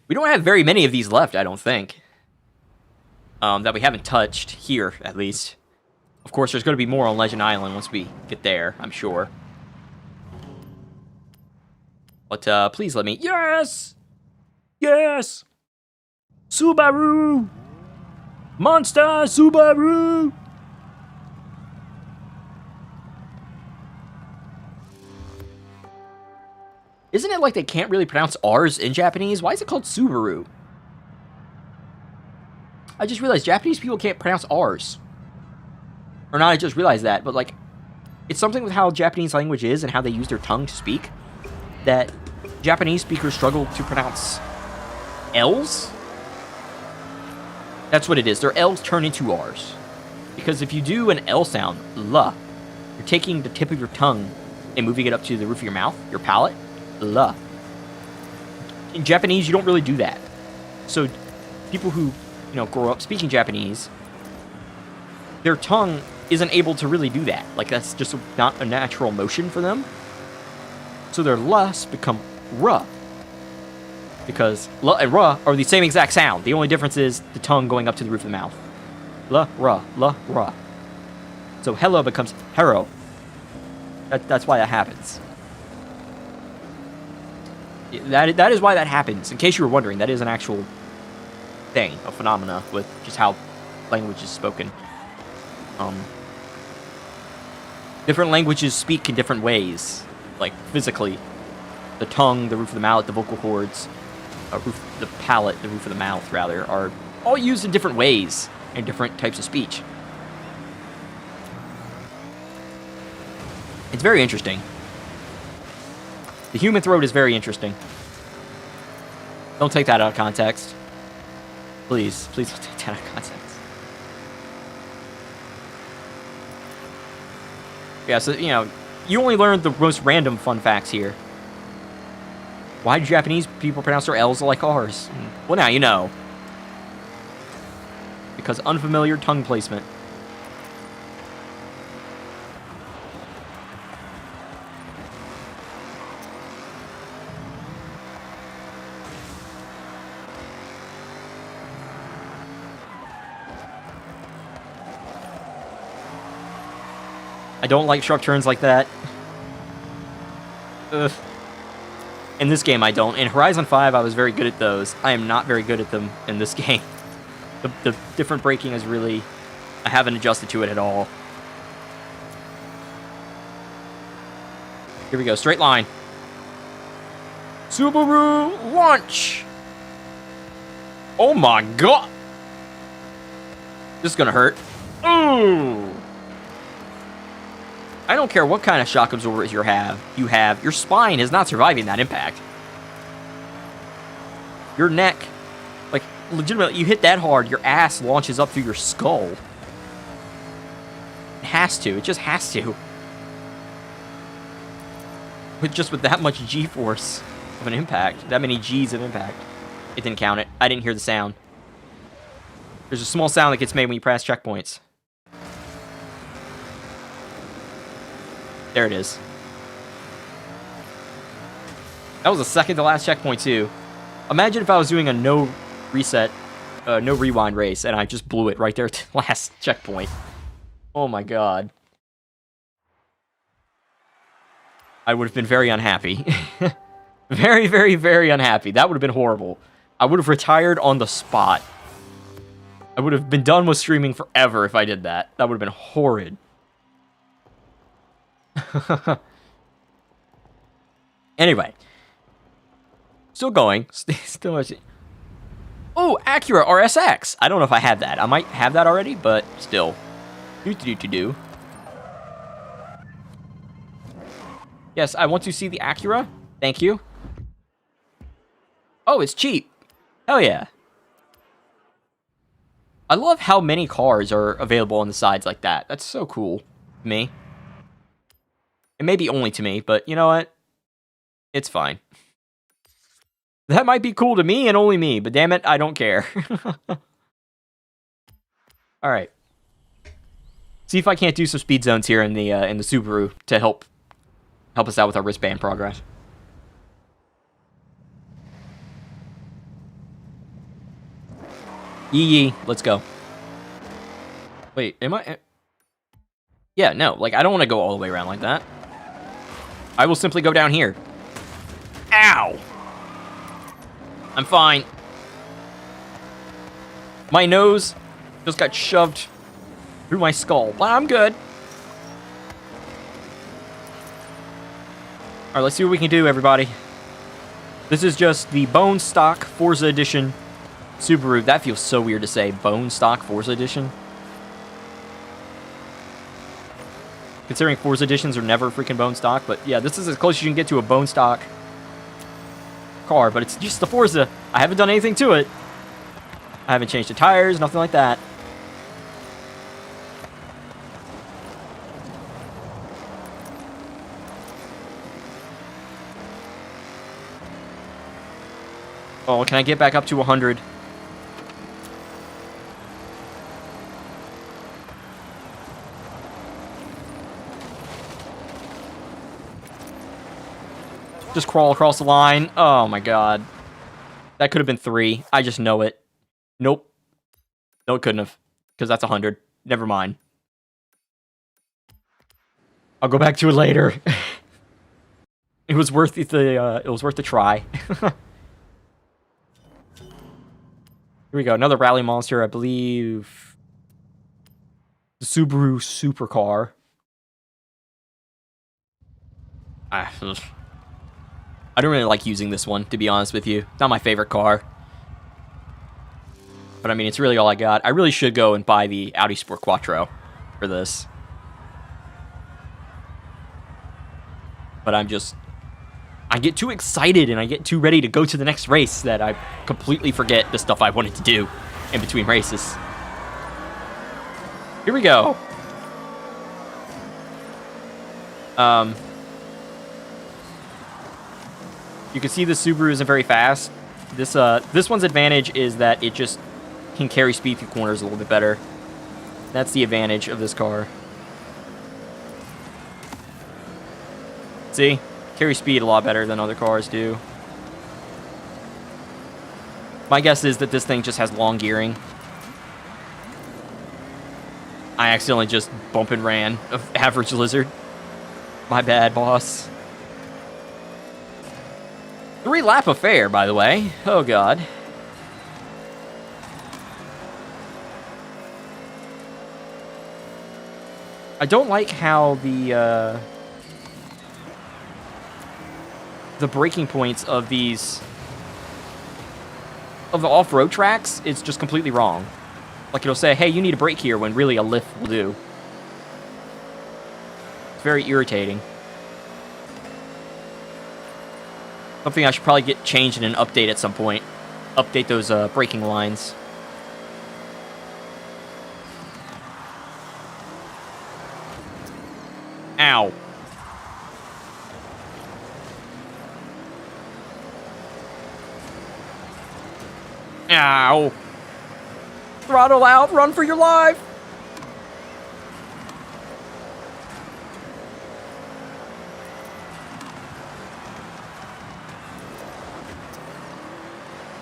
We don't have very many of these left, I don't think. That we haven't touched here, at least. Of course, there's going to be more on Legend Island once we get there, I'm sure. But please let me... Yes! Yes! Subaru! Monster Subaru! Isn't it like they can't really pronounce R's in Japanese? Why is it called Subaru? I just realized Japanese people can't pronounce R's. Or not, I just realized that, but like, it's something with how Japanese language is and how they use their tongue to speak, that Japanese speakers struggle to pronounce L's? That's what it is. Their L's turn into R's. Because if you do an L sound, la, you're taking the tip of your tongue and moving it up to the roof of your mouth, your palate, la. In Japanese, you don't really do that. So people who, grow up speaking Japanese, their tongue isn't able to really do that. Like, that's just not a natural motion for them. So their L's become ruh. Because la and ruh are the same exact sound. The only difference is the tongue going up to the roof of the mouth. La, ruh, la, ruh. So hello becomes hero. That's why that happens. That is why that happens. In case you were wondering, that is an actual thing, a phenomena with just how language is spoken. Different languages speak in different ways, like physically. The tongue, the roof of the mouth, the vocal cords, the palate, the roof of the mouth, rather, are all used in different ways in different types of speech. It's very interesting. The human throat is very interesting. Don't take that out of context. Please don't take that out of context. Yeah, so, you only learned the most random fun facts here. Why do Japanese people pronounce their L's like R's? Well, now you know. Because unfamiliar tongue placement. I don't like sharp turns like that. Ugh. In this game, I don't. In Horizon 5, I was very good at those. I am not very good at them in this game. The different braking is really I haven't adjusted to it at all. Here we go, straight line. Subaru launch! Oh my god! This is gonna hurt. Ooh! I don't care what kind of shock absorbers you have. Your spine is not surviving that impact. Your neck, like, legitimately, you hit that hard, your ass launches up through your skull. It has to. It just has to. With that much G-force of an impact. That many G's of impact. It didn't count it. I didn't hear the sound. There's a small sound that gets made when you pass checkpoints. There it is. That was the second to last checkpoint, too. Imagine if I was doing a no reset, no rewind race, and I just blew it right there at the last checkpoint. Oh my god. I would have been very unhappy. Very, very, very unhappy. That would have been horrible. I would have retired on the spot. I would have been done with streaming forever if I did that. That would have been horrid. Anyway. Still going. Still much. Oh, Acura RSX. I don't know if I have that. I might have that already, but still. Do. Yes, I want to see the Acura. Thank you. Oh, it's cheap. Hell yeah. I love how many cars are available on the sides like that. That's so cool to me. It may be only to me, but you know what? It's fine. That might be cool to me and only me, but damn it, I don't care. Alright. See if I can't do some speed zones here in the Subaru to help us out with our wristband progress. Yee, let's go. Wait, am I... Yeah, no, like, I don't want to go all the way around like that. I will simply go down here. Ow! I'm fine. My nose just got shoved through my skull, but I'm good. Alright, let's see what we can do, everybody. This is just the bone stock Forza Edition Subaru. That feels so weird to say. Bone stock Forza Edition. Considering Forza Editions are never freaking bone stock. But yeah, this is as close as you can get to a bone stock car. But it's just the Forza. I haven't done anything to it. I haven't changed the tires, nothing like that. Oh, can I get back up to 100? Just crawl across the line. Oh my god. That could have been 3. I just know it. Nope. No, it couldn't have. Because that's 100. Never mind. I'll go back to it later. It was worth the try. Here we go. Another rally monster, I believe. The Subaru supercar. I don't really like using this one, to be honest with you. Not my favorite car. But I mean, it's really all I got. I really should go and buy the Audi Sport Quattro for this. But I get too excited and I get too ready to go to the next race that I completely forget the stuff I wanted to do in between races. Here we go. You can see the Subaru isn't very fast. This one's advantage is that it just can carry speed through corners a little bit better. That's the advantage of this car. See? Carry speed a lot better than other cars do. My guess is that this thing just has long gearing. I accidentally just bump and ran an average lizard. My bad, boss. 3-lap affair, by the way. Oh, God. I don't like how the braking points of these of the off-road tracks is just completely wrong. Like it'll say, hey, you need a brake here, when really a lift will do. It's very irritating. Something I should probably get changed in an update at some point. Update those braking lines. Ow. Ow. Throttle out, run for your life.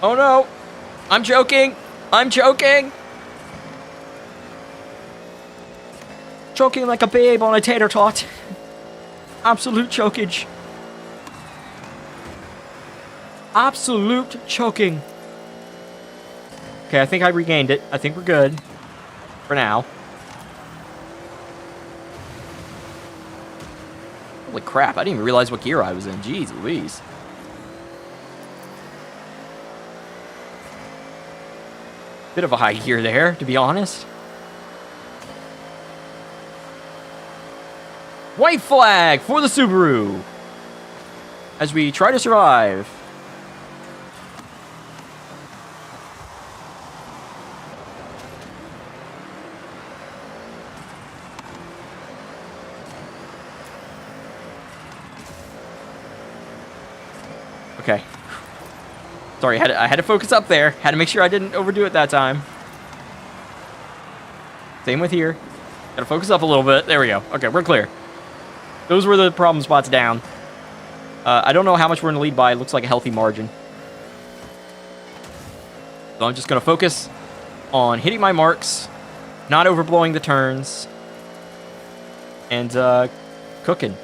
Oh no. I'm joking. I'm choking. Choking like a babe on a tater tot. Absolute chokage. Absolute choking. Okay, I think I regained it. I think we're good. For now. Holy crap, I didn't even realize what gear I was in. Jeez Louise. Bit of a high gear there, to be honest. White flag for the Subaru. As we try to survive. Okay. Sorry, I had to focus up there. Had to make sure I didn't overdo it that time. Same with here. Gotta focus up a little bit. There we go. Okay, we're clear. Those were the problem spots down. I don't know how much we're in the lead by. It looks like a healthy margin. So I'm just gonna focus on hitting my marks, not overblowing the turns, and cooking.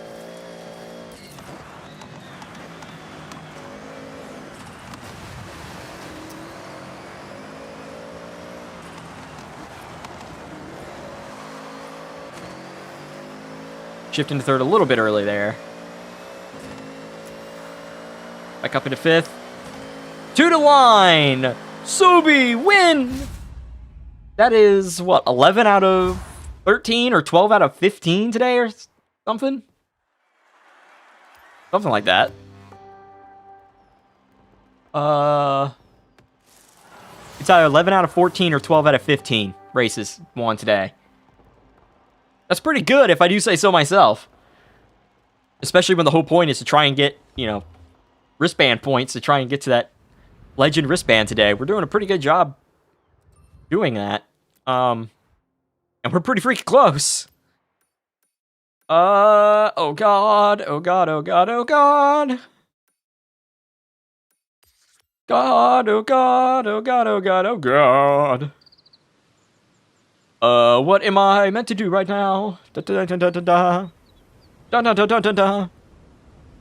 Shift into third a little bit early there. Back up into fifth. To the line! Subi win! That is, what, 11 out of 13 or 12 out of 15 today or something? Something like that. It's either 11 out of 14 or 12 out of 15 races won today. That's pretty good, if I do say so myself. Especially when the whole point is to try and get, you know, wristband points to try and get to that legend wristband today. We're doing a pretty good job doing that. And we're pretty freaking close. Oh god, oh god, oh god, oh god. God, oh god, oh god, oh god, oh god. What am I meant to do right now? Da da da da da da. Da da da da da da.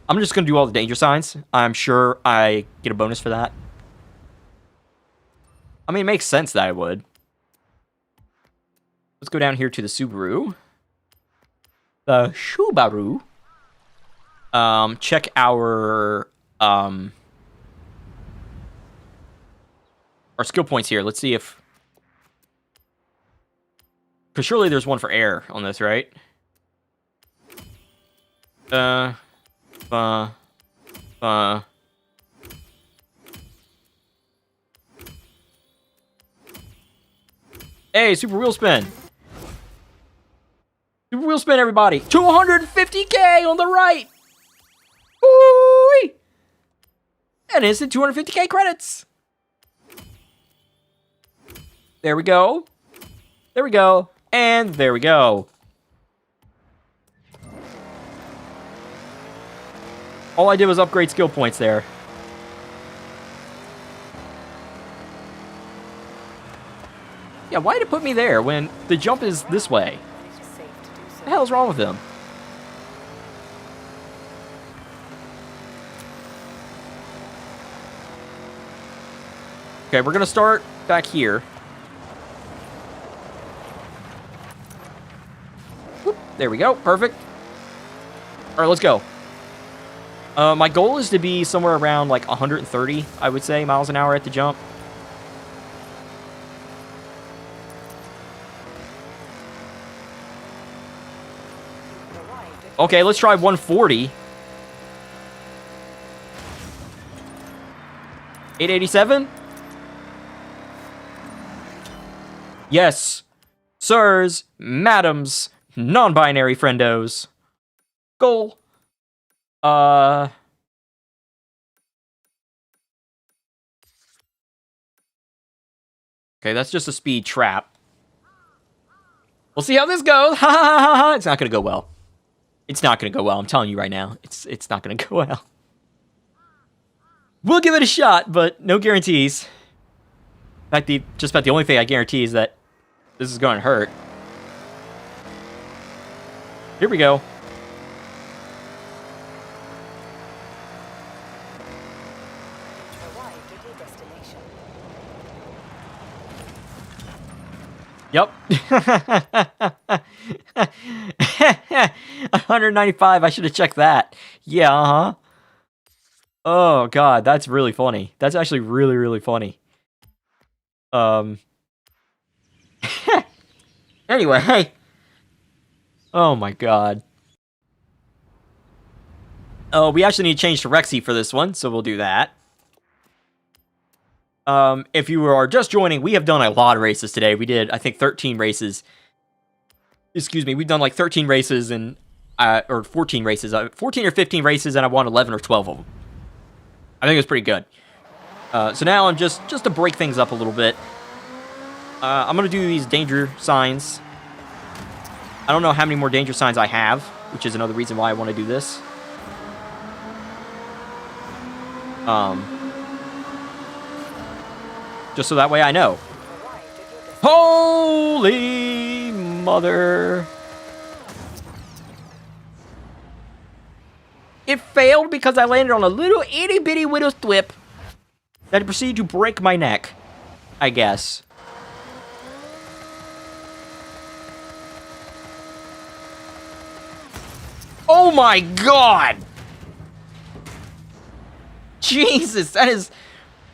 I'm just gonna do all the danger signs. I'm sure I get a bonus for that. I mean, it makes sense that I would. Let's go down here to the Subaru. The Subaru. Check our skill points here. Let's see if... Because surely there's one for air on this, right? Hey, super wheel spin. Super wheel spin, everybody. 250k on the right. Woo-wee! And instant 250k credits. There we go. There we go. And there we go. All I did was upgrade skill points there. Yeah, why did it put me there when the jump is this way? What the hell's wrong with him? Okay, we're gonna start back here. Whoop. There we go. Perfect. All right, let's go. My goal is to be somewhere around like 130, I would say, miles an hour at the jump. Okay, let's try 140. 887? Yes. Sirs, madams, non-binary friendos. Goal. Okay, that's just a speed trap. We'll see how this goes. Ha ha ha ha. It's not gonna go well. It's not gonna go well. I'm telling you right now. It's not gonna go well. We'll give it a shot, but no guarantees. In fact, just about the only thing I guarantee is that this is gonna hurt. Here we go. Yep. 195. I should have checked that. Yeah, uh-huh. Oh, God. That's really funny. That's actually really, really funny. Anyway. Oh, my God. Oh, we actually need to change to Rexy for this one, so we'll do that. If you are just joining, we have done a lot of races today. We did, I think, 13 races. Excuse me, we've done like 13 races and, or 14 races. 14 or 15 races, and I won 11 or 12 of them. I think it was pretty good. So now I'm just to break things up a little bit. I'm going to do these danger signs. I don't know how many more danger signs I have, which is another reason why I want to do this. Just so that way I know. Holy mother. It failed because I landed on a little itty bitty widow's whip that proceeded to break my neck, I guess. Oh my God! Jesus, that is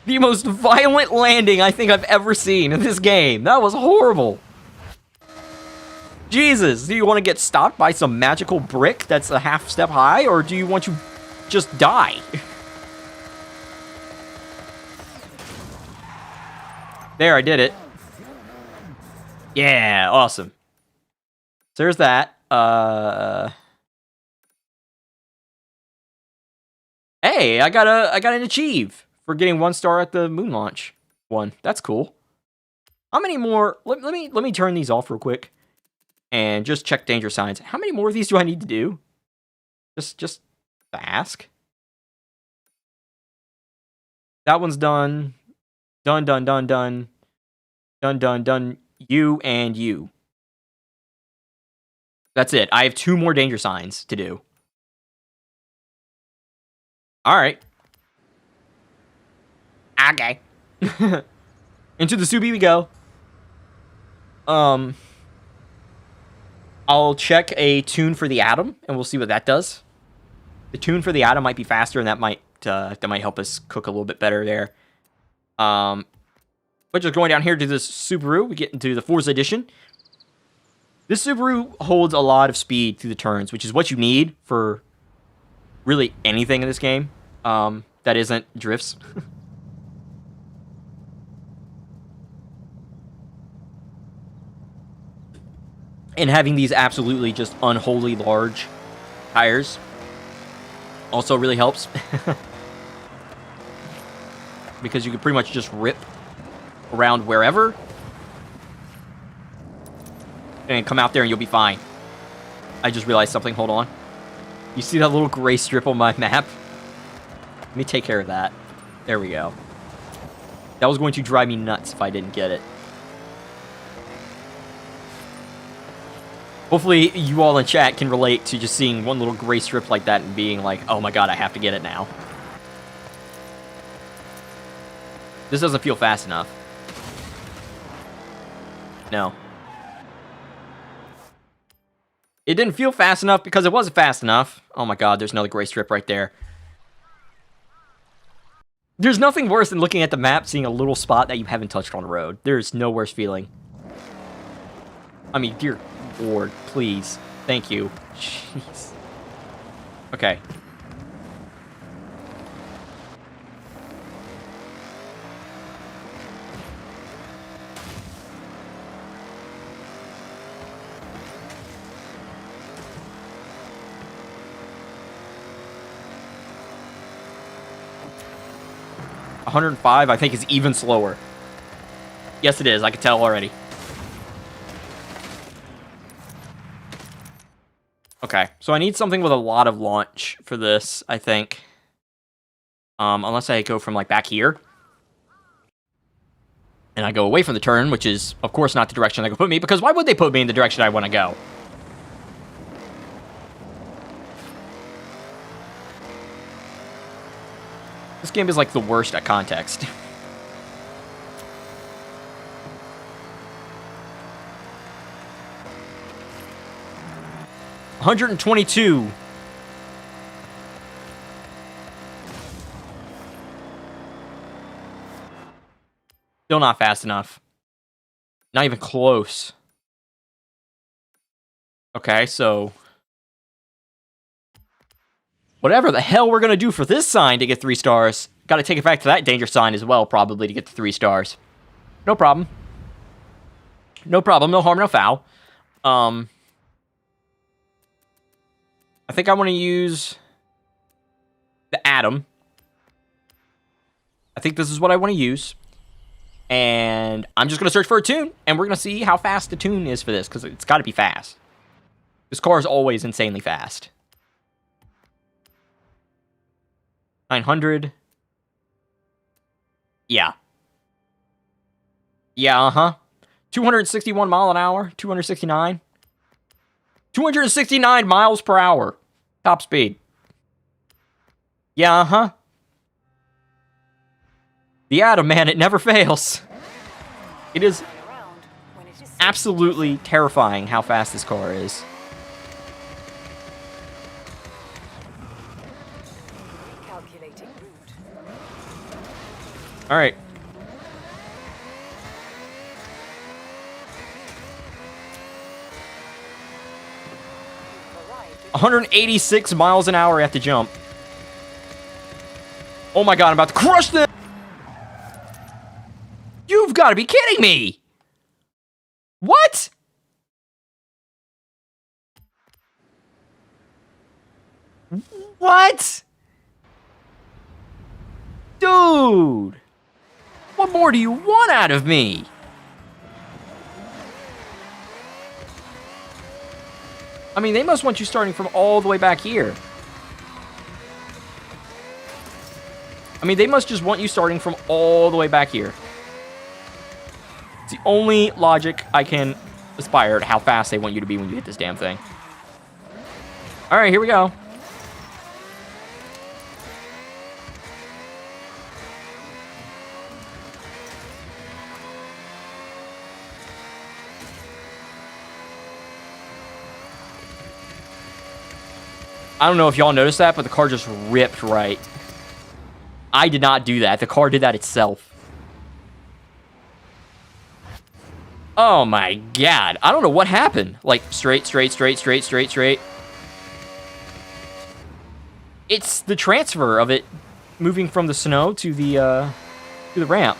the most violent landing I think I've ever seen in this game. That was horrible. Jesus, do you want to get stopped by some magical brick that's a half step high, or do you want to just die? There, I did it. Yeah, awesome. So there's that. Hey, I got an achieve for getting 1 star at the moon launch one. That's cool. How many more? Let me turn these off real quick and just check danger signs. How many more of these do I need to do? Just to ask. That one's done. Done. Done. You and you. That's it. I have 2 more danger signs to do. All right. Okay. Into the Subi we go. I'll check a tune for the Atom, and we'll see what that does. The tune for the Atom might be faster, and that might help us cook a little bit better there. But just going down here to this Subaru, we get into the Forza Edition. This Subaru holds a lot of speed through the turns, which is what you need for really anything in this game that isn't drifts. And having these absolutely just unholy large tires also really helps. Because you can pretty much just rip around wherever and come out there and you'll be fine. I just realized something. Hold on. You see that little gray strip on my map? Let me take care of that. There we go. That was going to drive me nuts if I didn't get it. Hopefully you all in chat can relate to just seeing one little gray strip like that and being like, oh my god, I have to get it now. This doesn't feel fast enough. No. It didn't feel fast enough because it wasn't fast enough. Oh my god, there's another gray strip right there. There's nothing worse than looking at the map, seeing a little spot that you haven't touched on the road. There's no worse feeling. I mean, dear Lord, please. Thank you. Jeez. Okay. $105, I think, is even slower. Yes, it is. I can tell already. Okay, so I need something with a lot of launch for this, I think. Unless I go from, like, back here. And I go away from the turn, which is, of course, not the direction they could put me, because why would they put me in the direction I want to go? This game is, like, the worst at context. $122. Still not fast enough. Not even close. Okay, so... whatever the hell we're gonna do for this sign to get 3 stars. Gotta take it back to that danger sign as well, probably, to get the 3 stars. No problem. No problem, no harm, no foul. I think I want to use the Atom. I think this is what I want to use. And I'm just going to search for a tune, and we're going to see how fast the tune is for this, because it's got to be fast. This car is always insanely fast. 900. Yeah. Yeah, uh-huh. 261 mile an hour. 269. 269 miles per hour. Top speed. Yeah, uh-huh. The Atom, man, it never fails. It is absolutely terrifying how fast this car is. All right. $186 miles an hour at the jump. Oh my god, I'm about to crush them! You've got to be kidding me! What? What? Dude! What more do you want out of me? I mean, they must want you starting from all the way back here. I mean, they must just want you starting from all the way back here. It's the only logic I can aspire to how fast they want you to be when you hit this damn thing. All right, here we go. I don't know if y'all noticed that, but the car just ripped right. I did not do that. The car did that itself. Oh my god. I don't know what happened. Like, straight. It's the transfer of it moving from the snow to the ramp.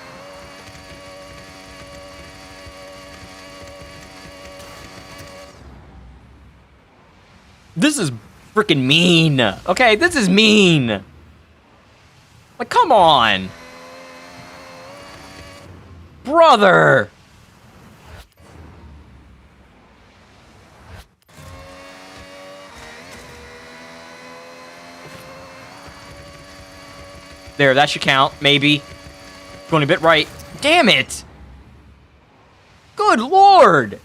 This is freaking mean. Okay, this is mean. Like, come on. Brother. There, that should count, maybe. Going a bit right. Damn it! Good lord!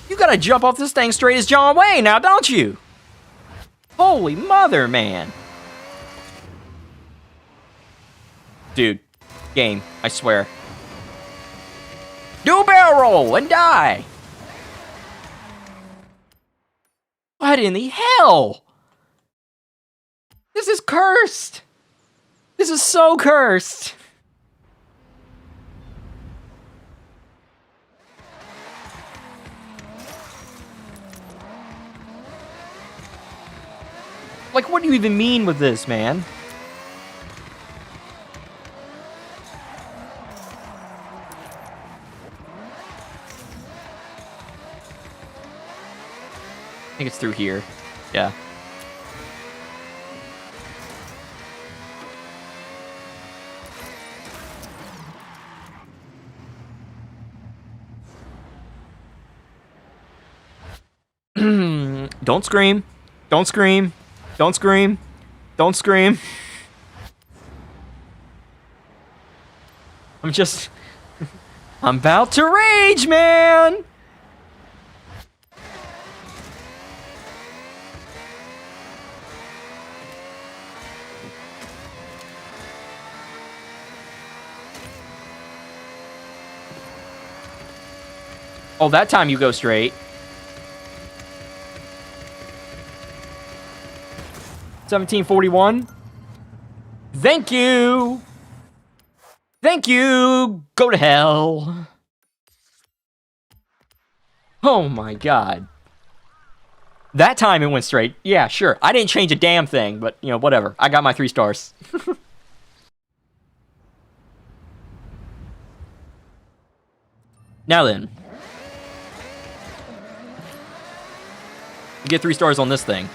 You gotta jump off this thing straight as John Wayne now, don't you? Holy mother, man. Dude, game, I swear. Do a barrel roll and die! What in the hell? This is cursed. This is so cursed. Like, what do you even mean with this, man? I think it's through here. Yeah. Don't scream. Don't scream. Don't scream. Don't scream. I'm about to rage, man! Oh, that time you go straight. 1741. Thank you. Thank you. Go to hell. Oh my god. That time it went straight. Yeah, sure. I didn't change a damn thing, but, you know, whatever. I got my 3 stars. Now then. You get 3 stars on this thing.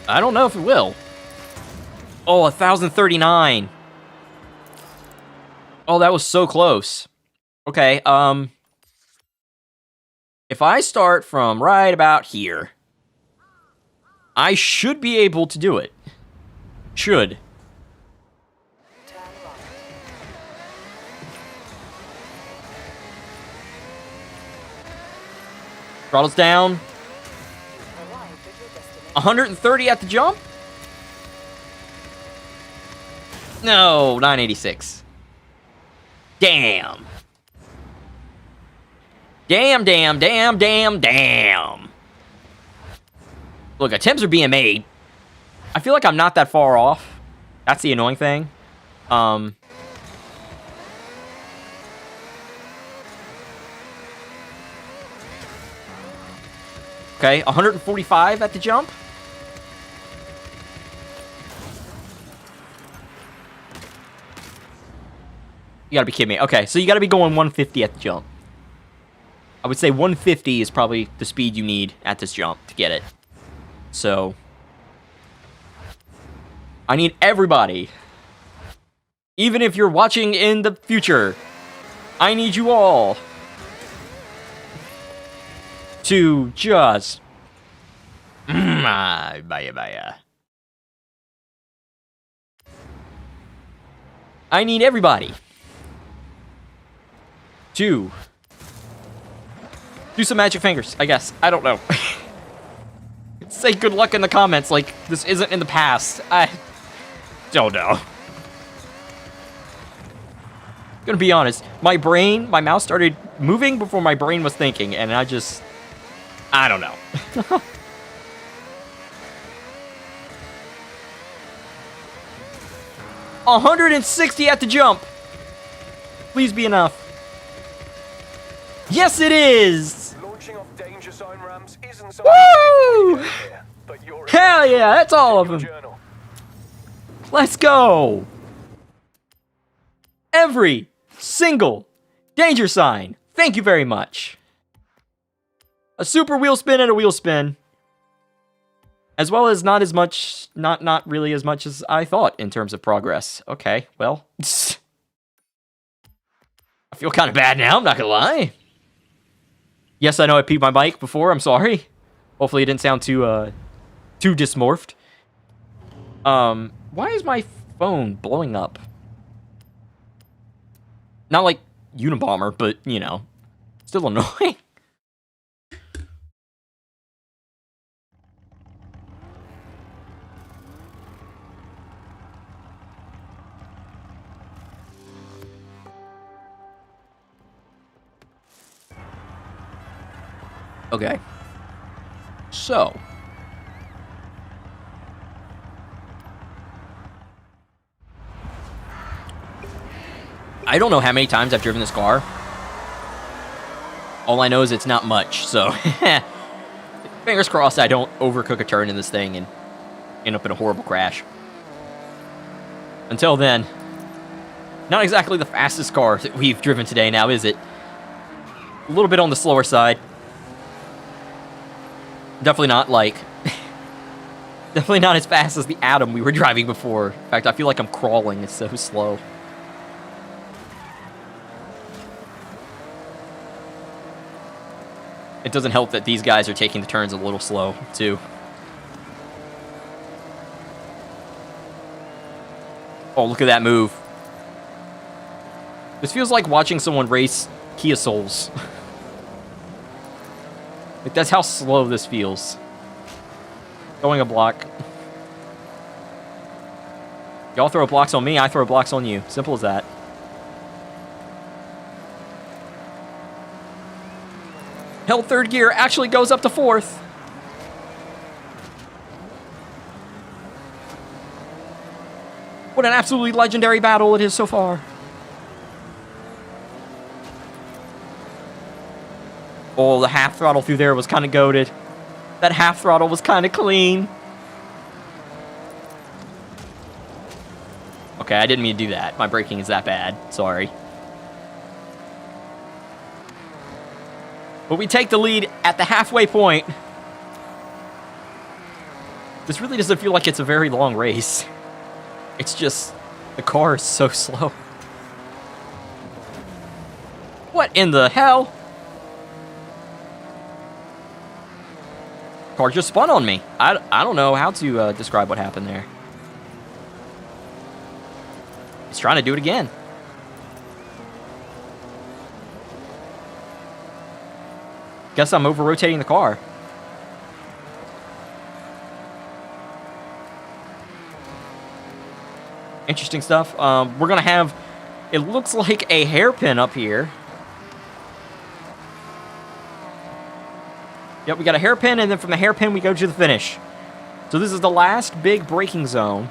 I don't know if it will. Oh, 1,039. Oh, that was so close. Okay, if I start from right about here, I should be able to do it. Should. Throttles down. 130 at the jump? No, 986. Damn. Damn. Look, attempts are being made. I feel like I'm not that far off. That's the annoying thing. Okay, 145 at the jump. You gotta be kidding me. Okay, so you gotta be going 150 at the jump. I would say 150 is probably the speed you need at this jump to get it. So, I need everybody. Even if you're watching in the future, I need you all to just... Baya. I need everybody to do some magic fingers, I guess. I don't know. Say good luck in the comments like this isn't in the past. I don't know. Gonna be honest, my mouse started moving before my brain was thinking, and I don't know. 160 at the jump. Please be enough. Yes, it is. Launching off danger sign ramps isn't something Woo! here, but you're Hell yeah, that's all of them. journal. Let's go. Every single danger sign. Thank you very much. A super wheel spin and a wheel spin. As well as not as much, not really as much as I thought in terms of progress. Okay, well. I feel kind of bad now, I'm not gonna lie. Yes, I know I peed my mic before, I'm sorry. Hopefully it didn't sound too dysmorphed. Why is my phone blowing up? Not like Unabomber, but, you know, still annoying. Okay. So. I don't know how many times I've driven this car. All I know is it's not much, so. Fingers crossed I don't overcook a turn in this thing and end up in a horrible crash. Until then, not exactly the fastest car that we've driven today now, is it? A little bit on the slower side. Definitely not like... definitely not as fast as the Atom we were driving before. In fact, I feel like I'm crawling. It's so slow. It doesn't help that these guys are taking the turns a little slow, too. Oh, look at that move. This feels like watching someone race Kia Souls. Like, that's how slow this feels. Throwing a block. Y'all throw blocks on me, I throw blocks on you. Simple as that. Hell, third gear actually goes up to fourth. What an absolutely legendary battle it is so far. Oh, the half throttle through there was kind of goated. That half throttle was kind of clean. Okay, I didn't mean to do that. My braking is that bad. Sorry. But we take the lead at the halfway point. This really doesn't feel like it's a very long race. It's just, the car is so slow. What in the hell? Car just spun on me. I don't know how to describe what happened there. He's trying to do it again. Guess I'm over-rotating the car. Interesting stuff. We're going to have, it looks like a hairpin up here. Yep, we got a hairpin, and then from the hairpin we go to the finish. So this is the last big braking zone.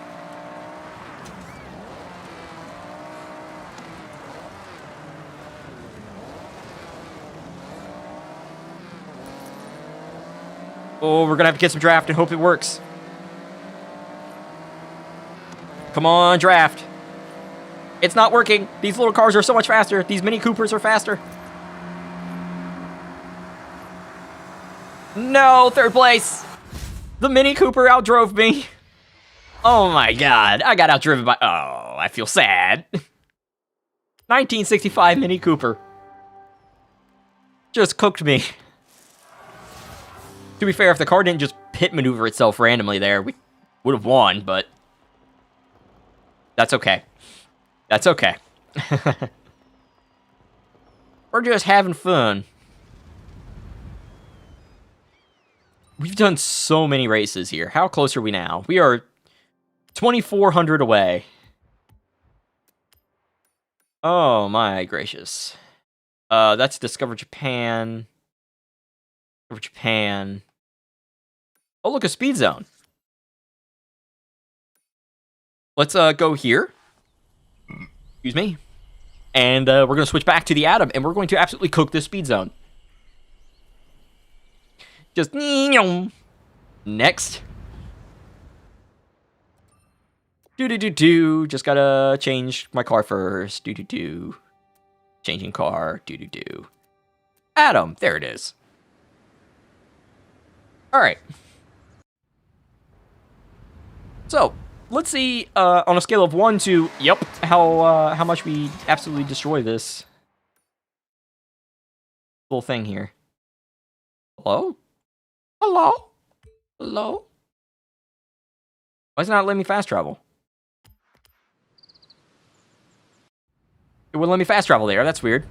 Oh, we're going to have to get some draft and hope it works. Come on, draft. It's not working. These little cars are so much faster. These Mini Coopers are faster. No, third place. The Mini Cooper outdrove me. Oh my god. I got outdriven by... Oh, I feel sad. 1965 Mini Cooper. Just cooked me. To be fair, if the car didn't just pit maneuver itself randomly there, we would have won, but... That's okay. That's okay. We're just having fun. We've done so many races here. How close are we now? We are 2,400 away. Oh my gracious. That's Discover Japan. Discover Japan. Oh, look, a speed zone. Let's go here. Excuse me. And we're going to switch back to the Atom, and we're going to absolutely cook this speed zone. Just next. Do. Just gotta change my car first. Do. Changing car. Do. Atom. There it is. All right. So let's see on a scale of 1 to how much we absolutely destroy this little thing here. Hello? Hello? Hello? Why is it not letting me fast travel? It wouldn't let me fast travel there. That's weird.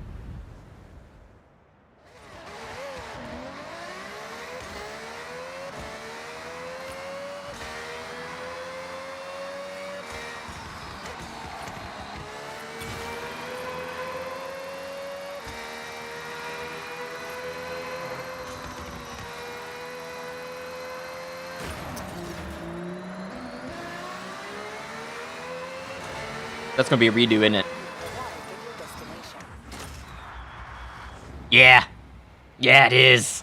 That's gonna be a redo, isn't it? Yeah. Yeah, it is.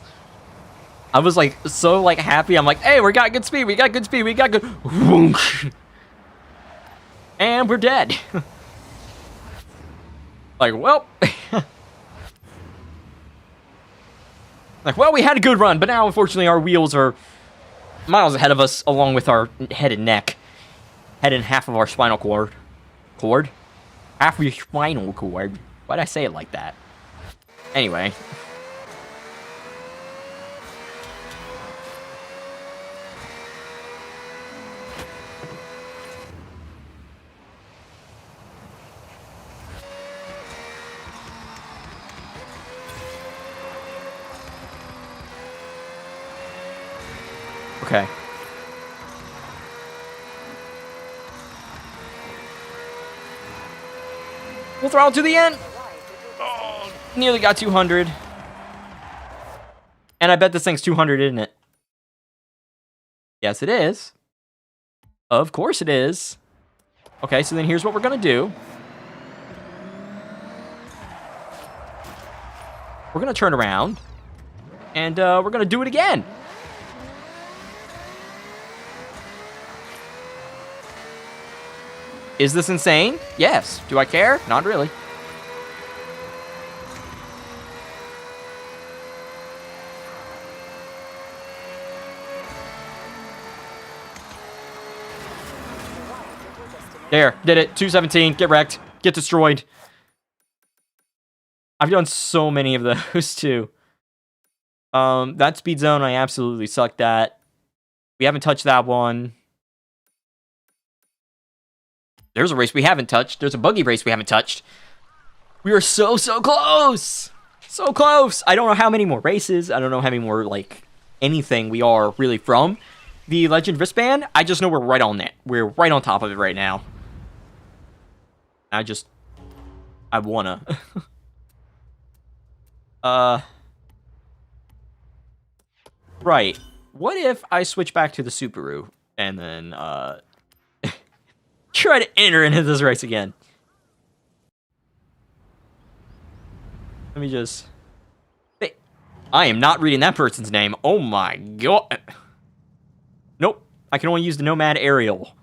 I was like so like happy. I'm like, hey, we got good speed. We got good speed. We got good. Whoosh. And we're dead. Like, well. Like, well, we had a good run, but now unfortunately our wheels are miles ahead of us, along with our head and neck. Head and half of our spinal cord. Half of your spinal cord. Why'd I say it like that? Anyway. Okay. Full throttle to the end. Oh, nearly got 200. And I bet this thing's 200, isn't it? Yes, it is. Of course it is. Okay, so then here's what we're gonna do. We're gonna turn around. And we're gonna do it again. Is this insane? Yes. Do I care? Not really. There. Did it. 217. Get wrecked. Get destroyed. I've done so many of those, too. That speed zone I absolutely sucked at. We haven't touched that one. There's a race we haven't touched. There's a buggy race we haven't touched. We are so close. So close. I don't know how many more races. I don't know how many more, like, anything we are really from the Legend wristband. I just know we're right on it. We're right on top of it right now. I wanna. Right. What if I switch back to the Subaru and then, try to enter into this race again? Let me just... Hey, I am not reading that person's name. Oh my god. Nope. I can only use the Nomad Aerial.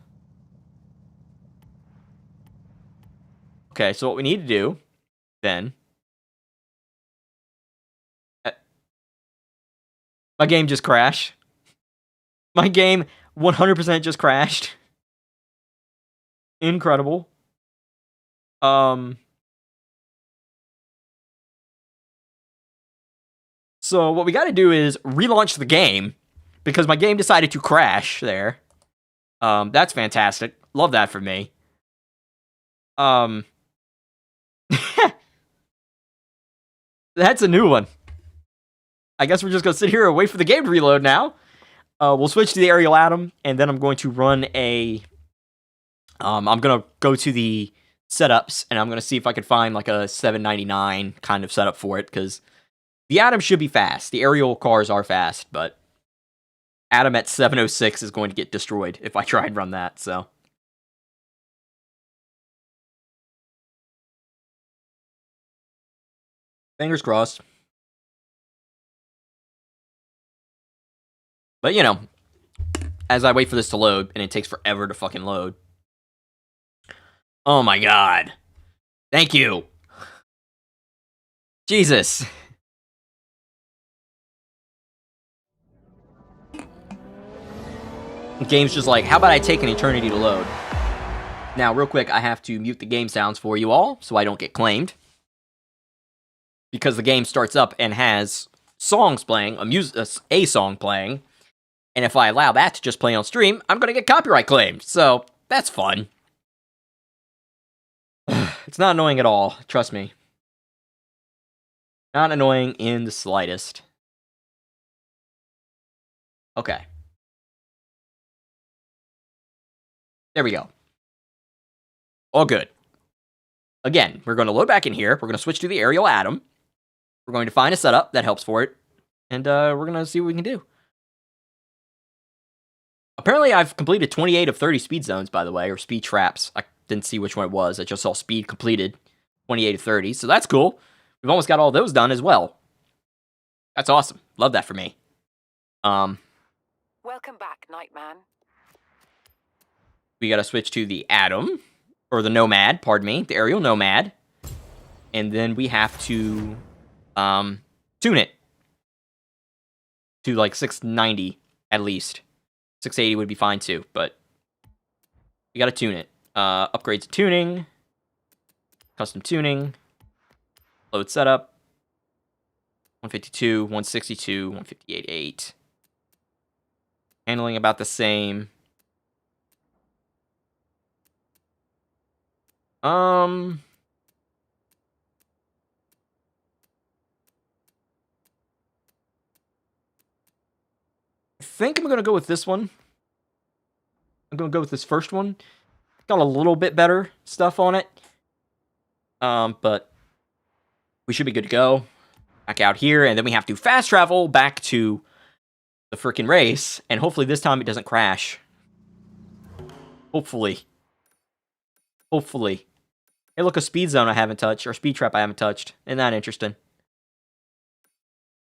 Okay, so what we need to do, then... My game just crashed. My game 100% just crashed. Incredible. So what we got to do is relaunch the game because my game decided to crash there. That's fantastic. Love that for me. That's a new one. I guess we're just going to sit here and wait for the game to reload now. We'll switch to the aerial atom, and then I'm going to run a... I'm going to go to the setups, and I'm going to see if I can find like a 799 kind of setup for it, because the atom should be fast. The aerial cars are fast, but atom at 706 is going to get destroyed if I try and run that, so... Fingers crossed. But, you know, as I wait for this to load, and it takes forever to fucking load. Oh my god. Thank you. Jesus. The game's just like, how about I take an eternity to load? Now, real quick, I have to mute the game sounds for you all, so I don't get claimed. Because the game starts up and has songs playing, a song playing. And if I allow that to just play on stream, I'm going to get copyright claimed. So, that's fun. It's not annoying at all. Trust me. Not annoying in the slightest. Okay. There we go. All good. Again, we're going to load back in here. We're going to switch to the aerial atom. We're going to find a setup that helps for it. And we're going to see what we can do. Apparently, I've completed 28 of 30 speed zones, by the way, or speed traps. I didn't see which one it was. I just saw speed completed, 28 to 30. So that's cool. We've almost got all those done as well. That's awesome. Love that for me. Welcome back, Nightman. We got to switch to the Atom, or the Nomad, pardon me, the Aerial Nomad. And then we have to tune it to like 690 at least. 680 would be fine too, but we got to tune it. Upgrades to tuning, custom tuning, load setup, 152, 162, 158.8. Handling about the same. I think I'm going to go with this one. I'm going to go with this first one. Got a little bit better stuff on it. But we should be good to go. Back out here, and then we have to fast travel back to the freaking race, and hopefully this time it doesn't crash. Hopefully. Hopefully. Hey, look, a speed zone I haven't touched, or speed trap I haven't touched. Isn't that interesting?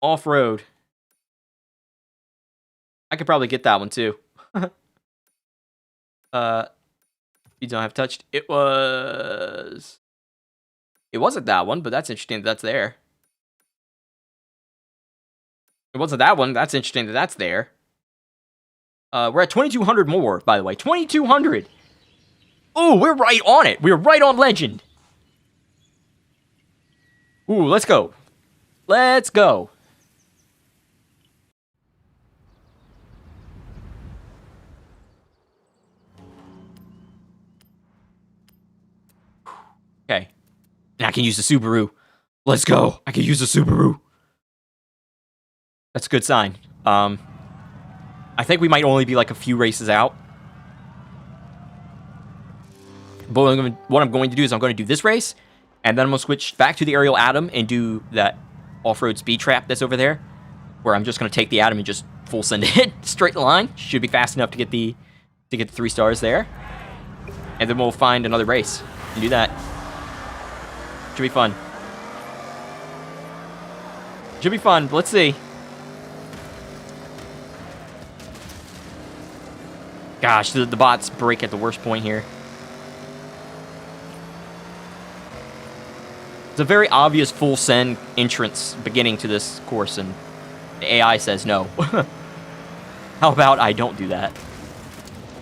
Off-road. I could probably get that one, too. Speed zone I have touched. It wasn't that one, but that's interesting that that's there. It wasn't that one. That's interesting that that's there. We're at 2,200 more, by the way. 2,200! Ooh, we're right on it. We're right on Legend. Ooh, let's go. Let's go. Okay. And I can use the Subaru. Let's go. I can use the Subaru. That's a good sign. I think we might only be like a few races out. But what I'm going to do is I'm going to do this race, and then I'm going to switch back to the Aerial Atom and do that off-road speed trap that's over there, where I'm just going to take the Atom and just full send it straight line. Should be fast enough to get the 3 stars there. And then we'll find another race and do that. Should be fun. Should be fun. Let's see. Gosh, the bots break at the worst point here. It's a very obvious full send entrance beginning to this course, and the AI says no. How about I don't do that?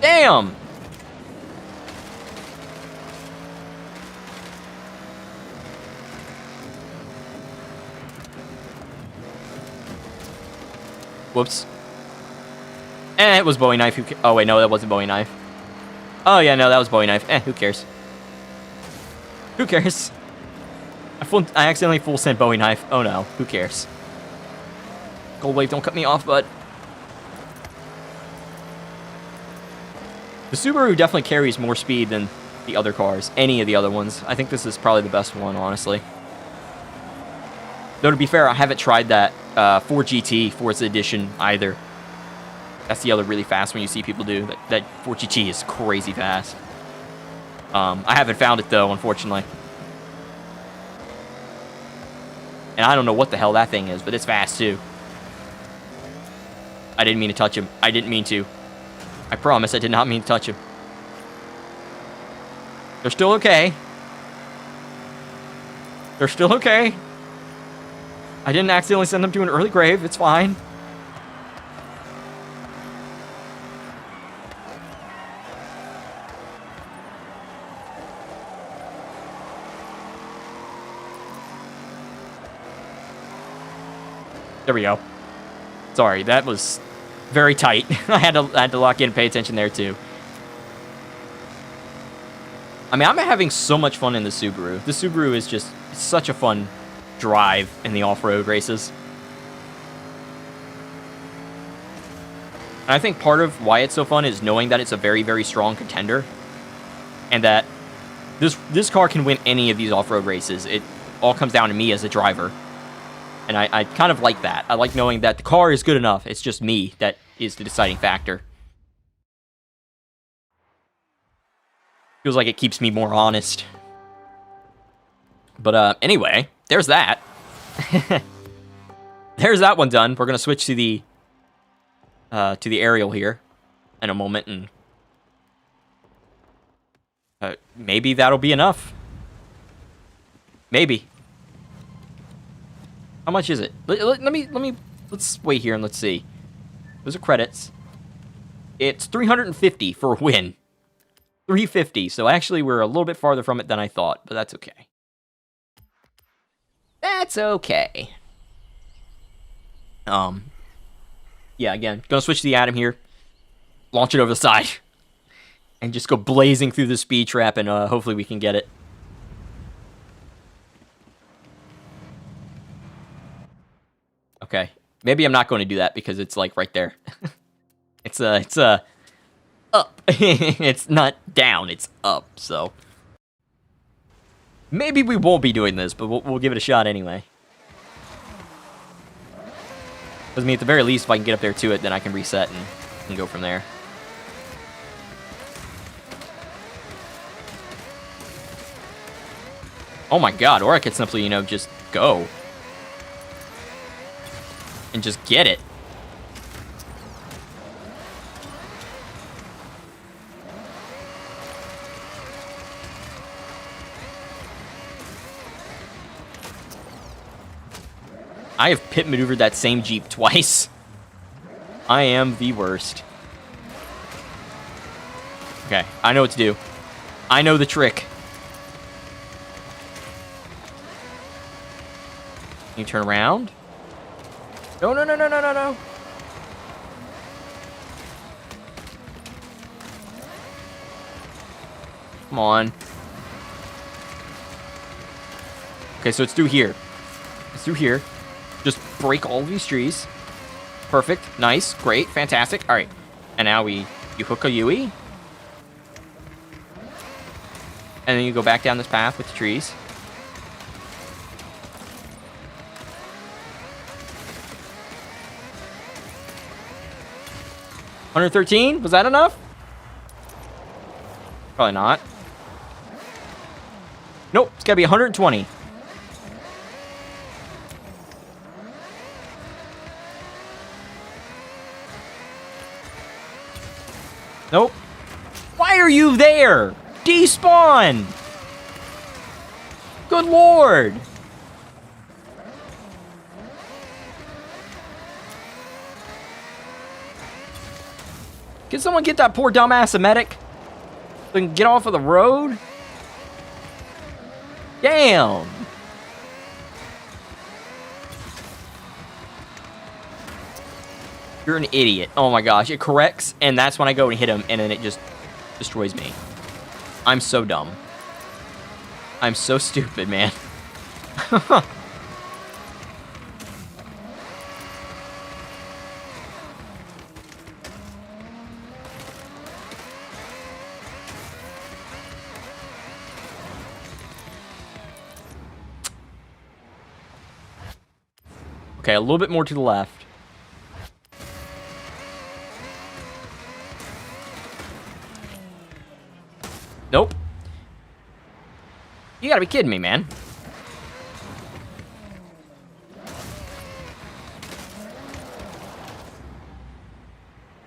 Damn! Whoops. It was Bowie Knife. Oh, wait, no, that wasn't Bowie Knife. Oh, yeah, no, that was Bowie Knife. Who cares? Who cares? I accidentally full sent Bowie Knife. Oh, no. Who cares? Gold Wave, don't cut me off, bud. The Subaru definitely carries more speed than the other cars. Any of the other ones. I think this is probably the best one, honestly. Though, to be fair, I haven't tried that 4GT Forza Edition either. That's the other really fast one you see people do. That 4GT is crazy fast. I haven't found it, though, unfortunately. And I don't know what the hell that thing is, but it's fast, too. I didn't mean to touch him. I didn't mean to. I promise I did not mean to touch him. They're still okay. They're still okay. I didn't accidentally send them to an early grave. It's fine. There we go. Sorry, that was very tight. I had to lock in and pay attention there too. I mean, I'm having so much fun in the Subaru. The Subaru is just such a fun drive in the off-road races. And I think part of why it's so fun is knowing that it's a very, very strong contender, and that this car can win any of these off-road races. It all comes down to me as a driver. And I kind of like that. I like knowing that the car is good enough. It's just me that is the deciding factor. Feels like it keeps me more honest. But anyway, there's that. There's that one done. We're gonna switch to the aerial here in a moment, and maybe that'll be enough. Maybe. How much is it? Let's wait here and let's see. Those are credits. It's 350 for a win. 350. So actually, we're a little bit farther from it than I thought, but that's okay. That's okay. Yeah, again, gonna switch to the Atom here. Launch it over the side. And just go blazing through the speed trap, and hopefully we can get it. Okay. Maybe I'm not going to do that because it's like right there. it's up. It's not down, it's up, so. Maybe we won't be doing this, but we'll give it a shot anyway. Because I mean, at the very least, if I can get up there to it, then I can reset and go from there. Oh my god, or I could simply, you know, just go. And just get it. I have pit maneuvered that same Jeep twice. I am the worst. Okay, I know what to do. I know the trick. You turn around. No, no, no, no, no, no, no. Come on. Okay, so it's through here. It's through here. Just break all of these trees. Perfect. Nice. Great. Fantastic. All right. And now you hook a Yui. And then you go back down this path with the trees. $113? Was that enough? Probably not. Nope. It's got to be 120. Nope. Why are you there? Despawn! Good lord! Can someone get that poor dumbass a medic? So we can get off of the road? Damn! You're an idiot. Oh my gosh, it corrects, and that's when I go and hit him, and then it just destroys me. I'm so dumb. I'm so stupid, man. Okay, a little bit more to the left. Nope. You gotta be kidding me, man.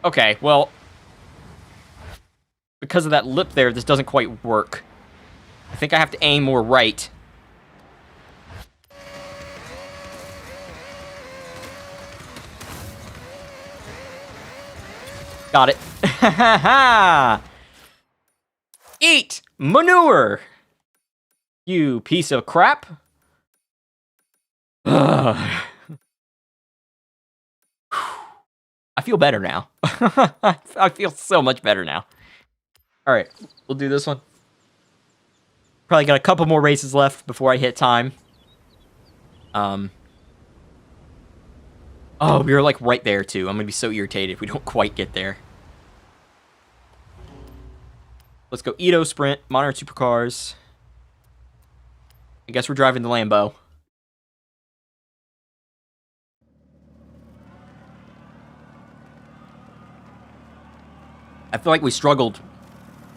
Okay, well, because of that lip there, this doesn't quite work. I think I have to aim more right. Got it. Ha ha ha! Eat manure! You piece of crap. I feel better now. I feel so much better now. Alright, we'll do this one. Probably got a couple more races left before I hit time. Oh, we were like right there too. I'm gonna be so irritated if we don't quite get there. Let's go Edo Sprint, Modern Supercars. I guess we're driving the Lambo. I feel like we struggled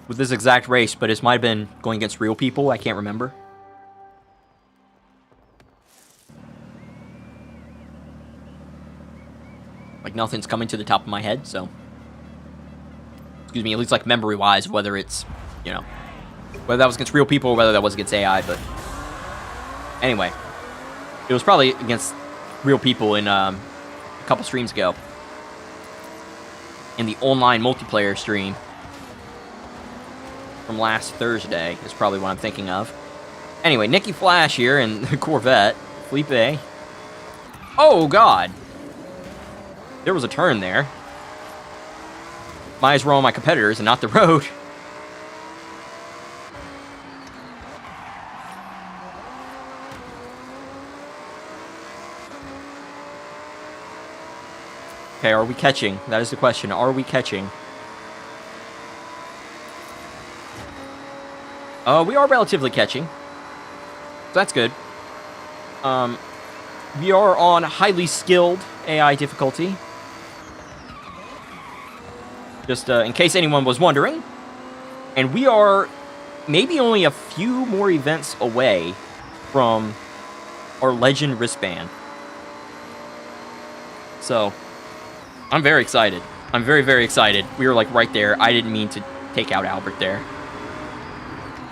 with this exact race, but it might have been going against real people. I can't remember. Like, nothing's coming to the top of my head, so... Excuse me, at least, like, memory-wise, whether it's, you know... Whether that was against real people or whether that was against AI, but... Anyway. It was probably against real people in, a couple streams ago. In the online multiplayer stream. From last Thursday is probably what I'm thinking of. Anyway, Nicky Flash here in the Corvette. Felipe. Oh, God! There was a turn there. My eyes were on my competitors and not the road. Okay, are we catching? That is the question. Are we catching? We are relatively catching. So that's good. We are on highly skilled AI difficulty. Just in case anyone was wondering. And we are maybe only a few more events away from our Legend wristband. So, I'm very excited. I'm very, very excited. We were like right there. I didn't mean to take out Albert there.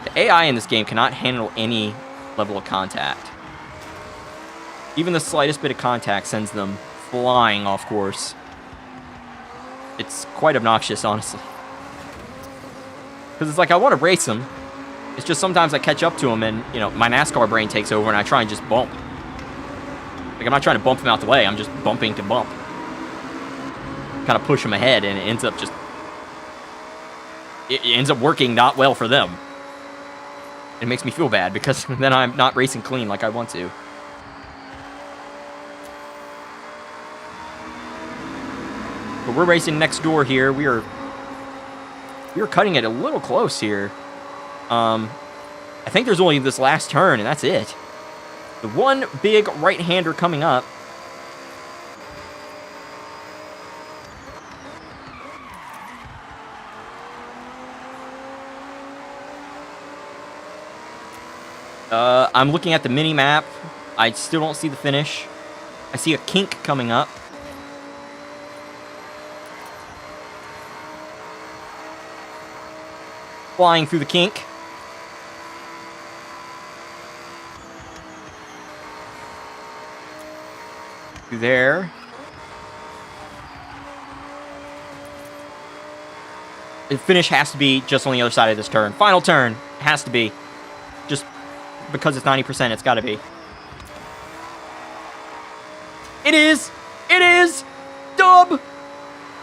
The AI in this game cannot handle any level of contact. Even the slightest bit of contact sends them flying off course. It's quite obnoxious, honestly. Because it's like, I want to race them. It's just sometimes I catch up to them and, you know, my NASCAR brain takes over and I try and just bump. Like, I'm not trying to bump them out the way. I'm just bumping to bump. Kind of push them ahead and it ends up just... It ends up working not well for them. It makes me feel bad because then I'm not racing clean like I want to. But we're racing next door here. We are cutting it a little close here. I think there's only this last turn, and that's it. The one big right-hander coming up. I'm looking at the mini-map. I still don't see the finish. I see a kink coming up. Flying through the kink. Through there. The finish has to be just on the other side of this turn. Final turn. Has to be. Just because it's 90%, it's got to be. It is! It is! Dub!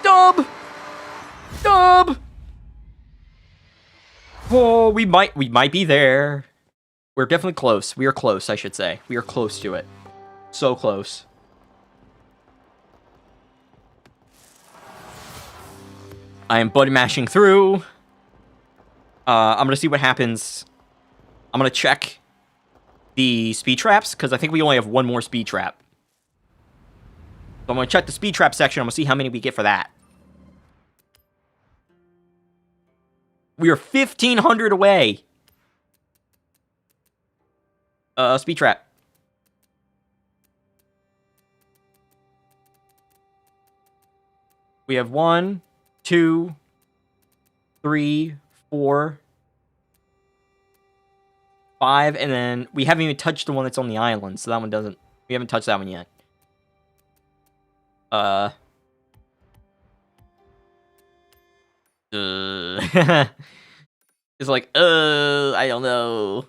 Dub! Dub! Oh, we might be there. We're definitely close. We are close, I should say. We are close to it. So close. I am button mashing through. I'm gonna see what happens. I'm gonna check the speed traps, because I think we only have one more speed trap. So I'm gonna check the speed trap section. I'm gonna see how many we get for that. We are 1,500 away. Speed trap. We have 1, 2, 3, 4, 5, and then we haven't even touched the one that's on the island, so that one doesn't... We haven't touched that one yet. It's like, I don't know.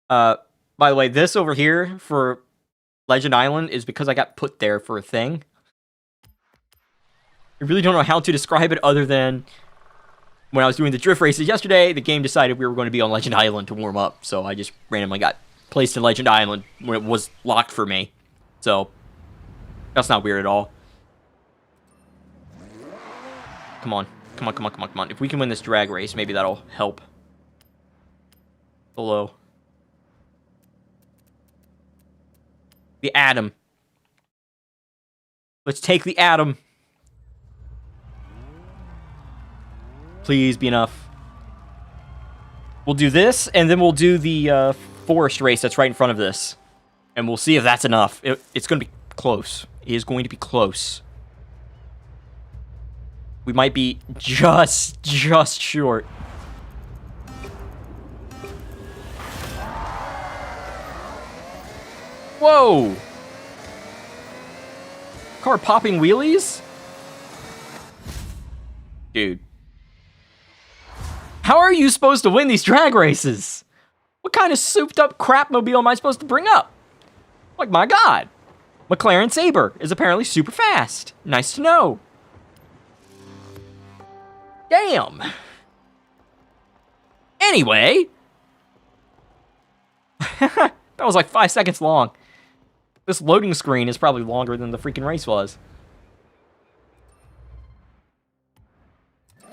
By the way, this over here for Legend Island is because I got put there for a thing. I really don't know how to describe it other than when I was doing the drift races yesterday, the game decided we were going to be on Legend Island to warm up, so I just randomly got placed in Legend Island when it was locked for me. So, that's not weird at all. Come on. Come on, come on, come on, come on. If we can win this drag race, maybe that'll help. Hello. The Atom. Let's take the Atom. Please be enough. We'll do this, and then we'll do the forest race that's right in front of this. And we'll see if that's enough. It's going to be close. It is going to be close. We might be just short. Whoa! Car popping wheelies? Dude. How are you supposed to win these drag races? What kind of souped up crapmobile am I supposed to bring up? Like, my god. McLaren Sabre is apparently super fast. Nice to know. Damn. Anyway. That was like 5 seconds long. This loading screen is probably longer than the freaking race was.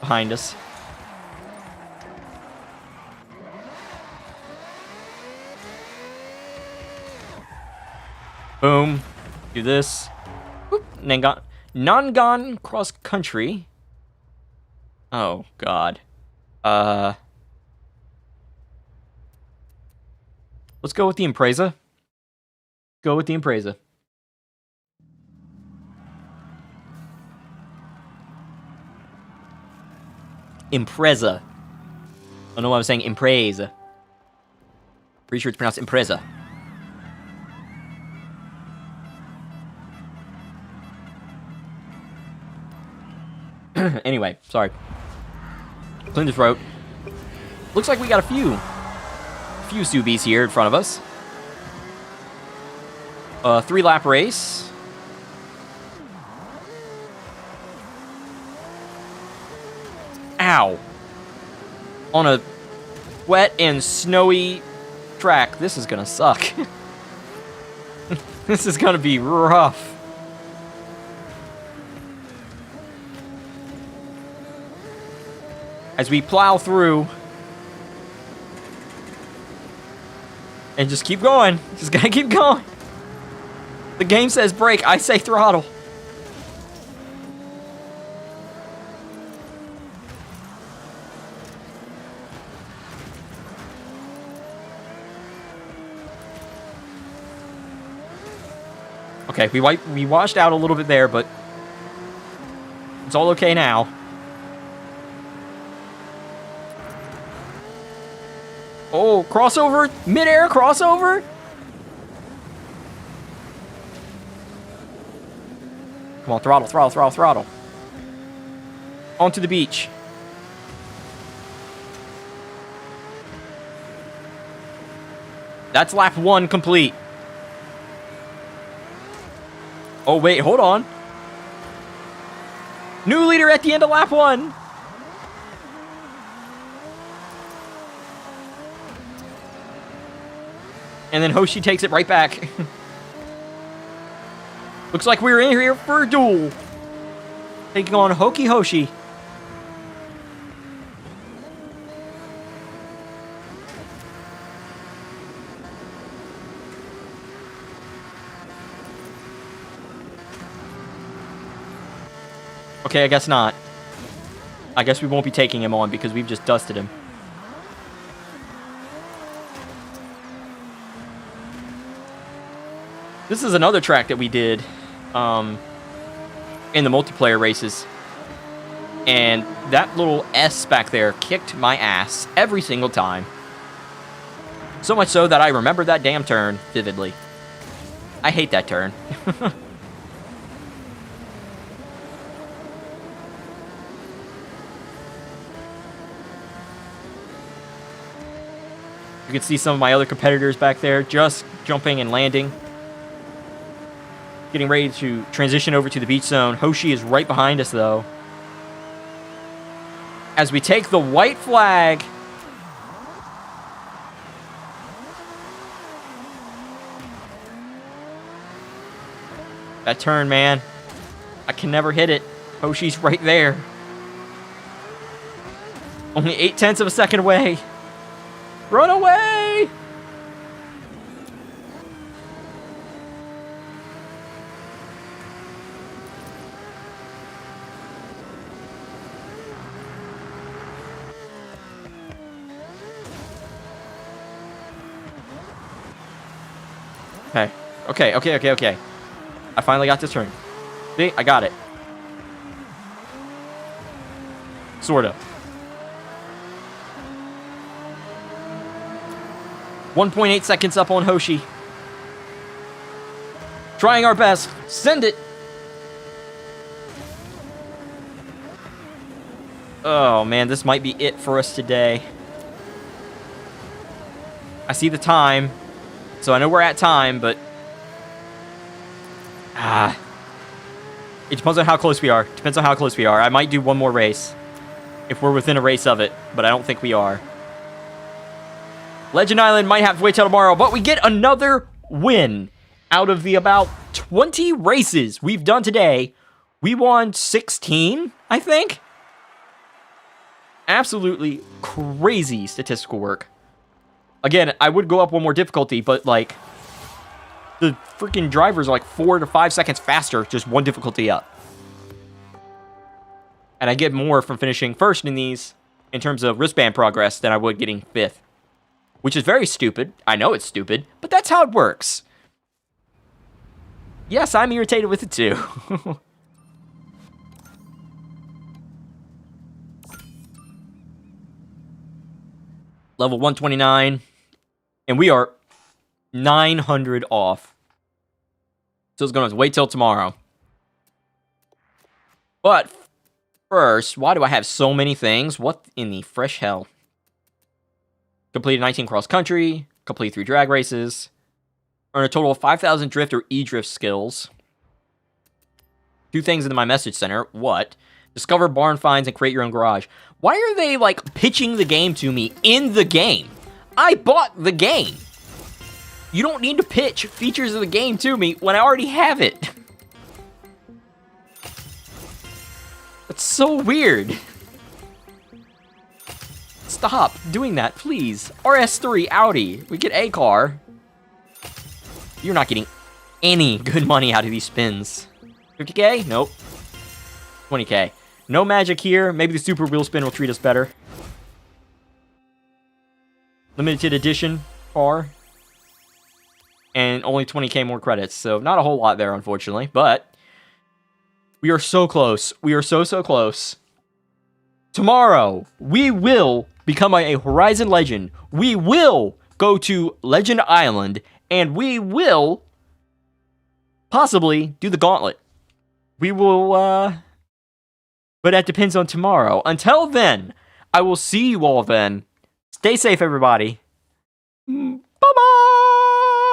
Behind us. Boom. Do this. Boop. Nangan cross country. Oh, God. Let's go with the Impreza. Go with the Impreza. Impreza. I don't know why I'm saying Impreza. Pretty sure it's pronounced Impreza. Anyway, sorry. Clean the throat. Looks like we got a few Subies here in front of us. 3-lap race. Ow. On a wet and snowy track. This is gonna suck. This is gonna be rough. As we plow through. And just keep going. Just gotta keep going. The game says brake, I say throttle. Okay, we washed out a little bit there, but it's all okay now. Oh, crossover, mid-air crossover. Come on, throttle, throttle, throttle, throttle. Onto the beach. That's lap 1 complete. Oh, wait, hold on. New leader at the end of lap 1. And then Hoshi takes it right back. Looks like we're in here for a duel. Taking on Hoki Hoshi. Okay, I guess not. I guess we won't be taking him on because we've just dusted him. This is another track that we did in the multiplayer races. And that little S back there kicked my ass every single time. So much so that I remember that damn turn vividly. I hate that turn. You can see some of my other competitors back there just jumping and landing. Getting ready to transition over to the beach zone. Hoshi is right behind us, though. As we take the white flag. That turn, man. I can never hit it. Hoshi's right there. Only 0.8 of a second away. Run away! Okay. Okay. I finally got this turn. See? I got it. Sorta. 1.8 seconds up on Hoshi. Trying our best. Send it. Oh, man. This might be it for us today. I see the time. So I know we're at time, but... It depends on how close we are. I might do one more race. If we're within a race of it. But I don't think we are. Legend Island might have to wait till tomorrow. But we get another win. Out of the about 20 races we've done today, we won 16, I think? Absolutely crazy statistical work. Again, I would go up one more difficulty, but, like, the freaking drivers are, like, 4 to 5 seconds faster, just one difficulty up. And I get more from finishing first in these, in terms of wristband progress, than I would getting 5th. Which is very stupid. I know it's stupid, but that's how it works. Yes, I'm irritated with it too. Level 129. And we are 900 off. So it's going to wait till tomorrow. But first, why do I have so many things? What in the fresh hell? Completed 19 cross country. Complete 3 drag races. Earn a total of 5,000 drift or e-drift skills. 2 things in my message center. What? Discover barn finds and create your own garage. Why are they, like, pitching the game to me in the game? I bought the game. You don't need to pitch features of the game to me when I already have it. That's so weird. Stop doing that, please. RS3 Audi. We get a car. You're not getting any good money out of these spins. 50k? Nope. 20k. No magic here. Maybe the super wheel spin will treat us better. Limited edition car. And only 20k more credits. So not a whole lot there, unfortunately. But we are so close. We are so close. Tomorrow, we will become a Horizon Legend. We will go to Legend Island. And we will possibly do the gauntlet. We will, but that depends on tomorrow. Until then, I will see you all then. Stay safe, everybody. Bye-bye!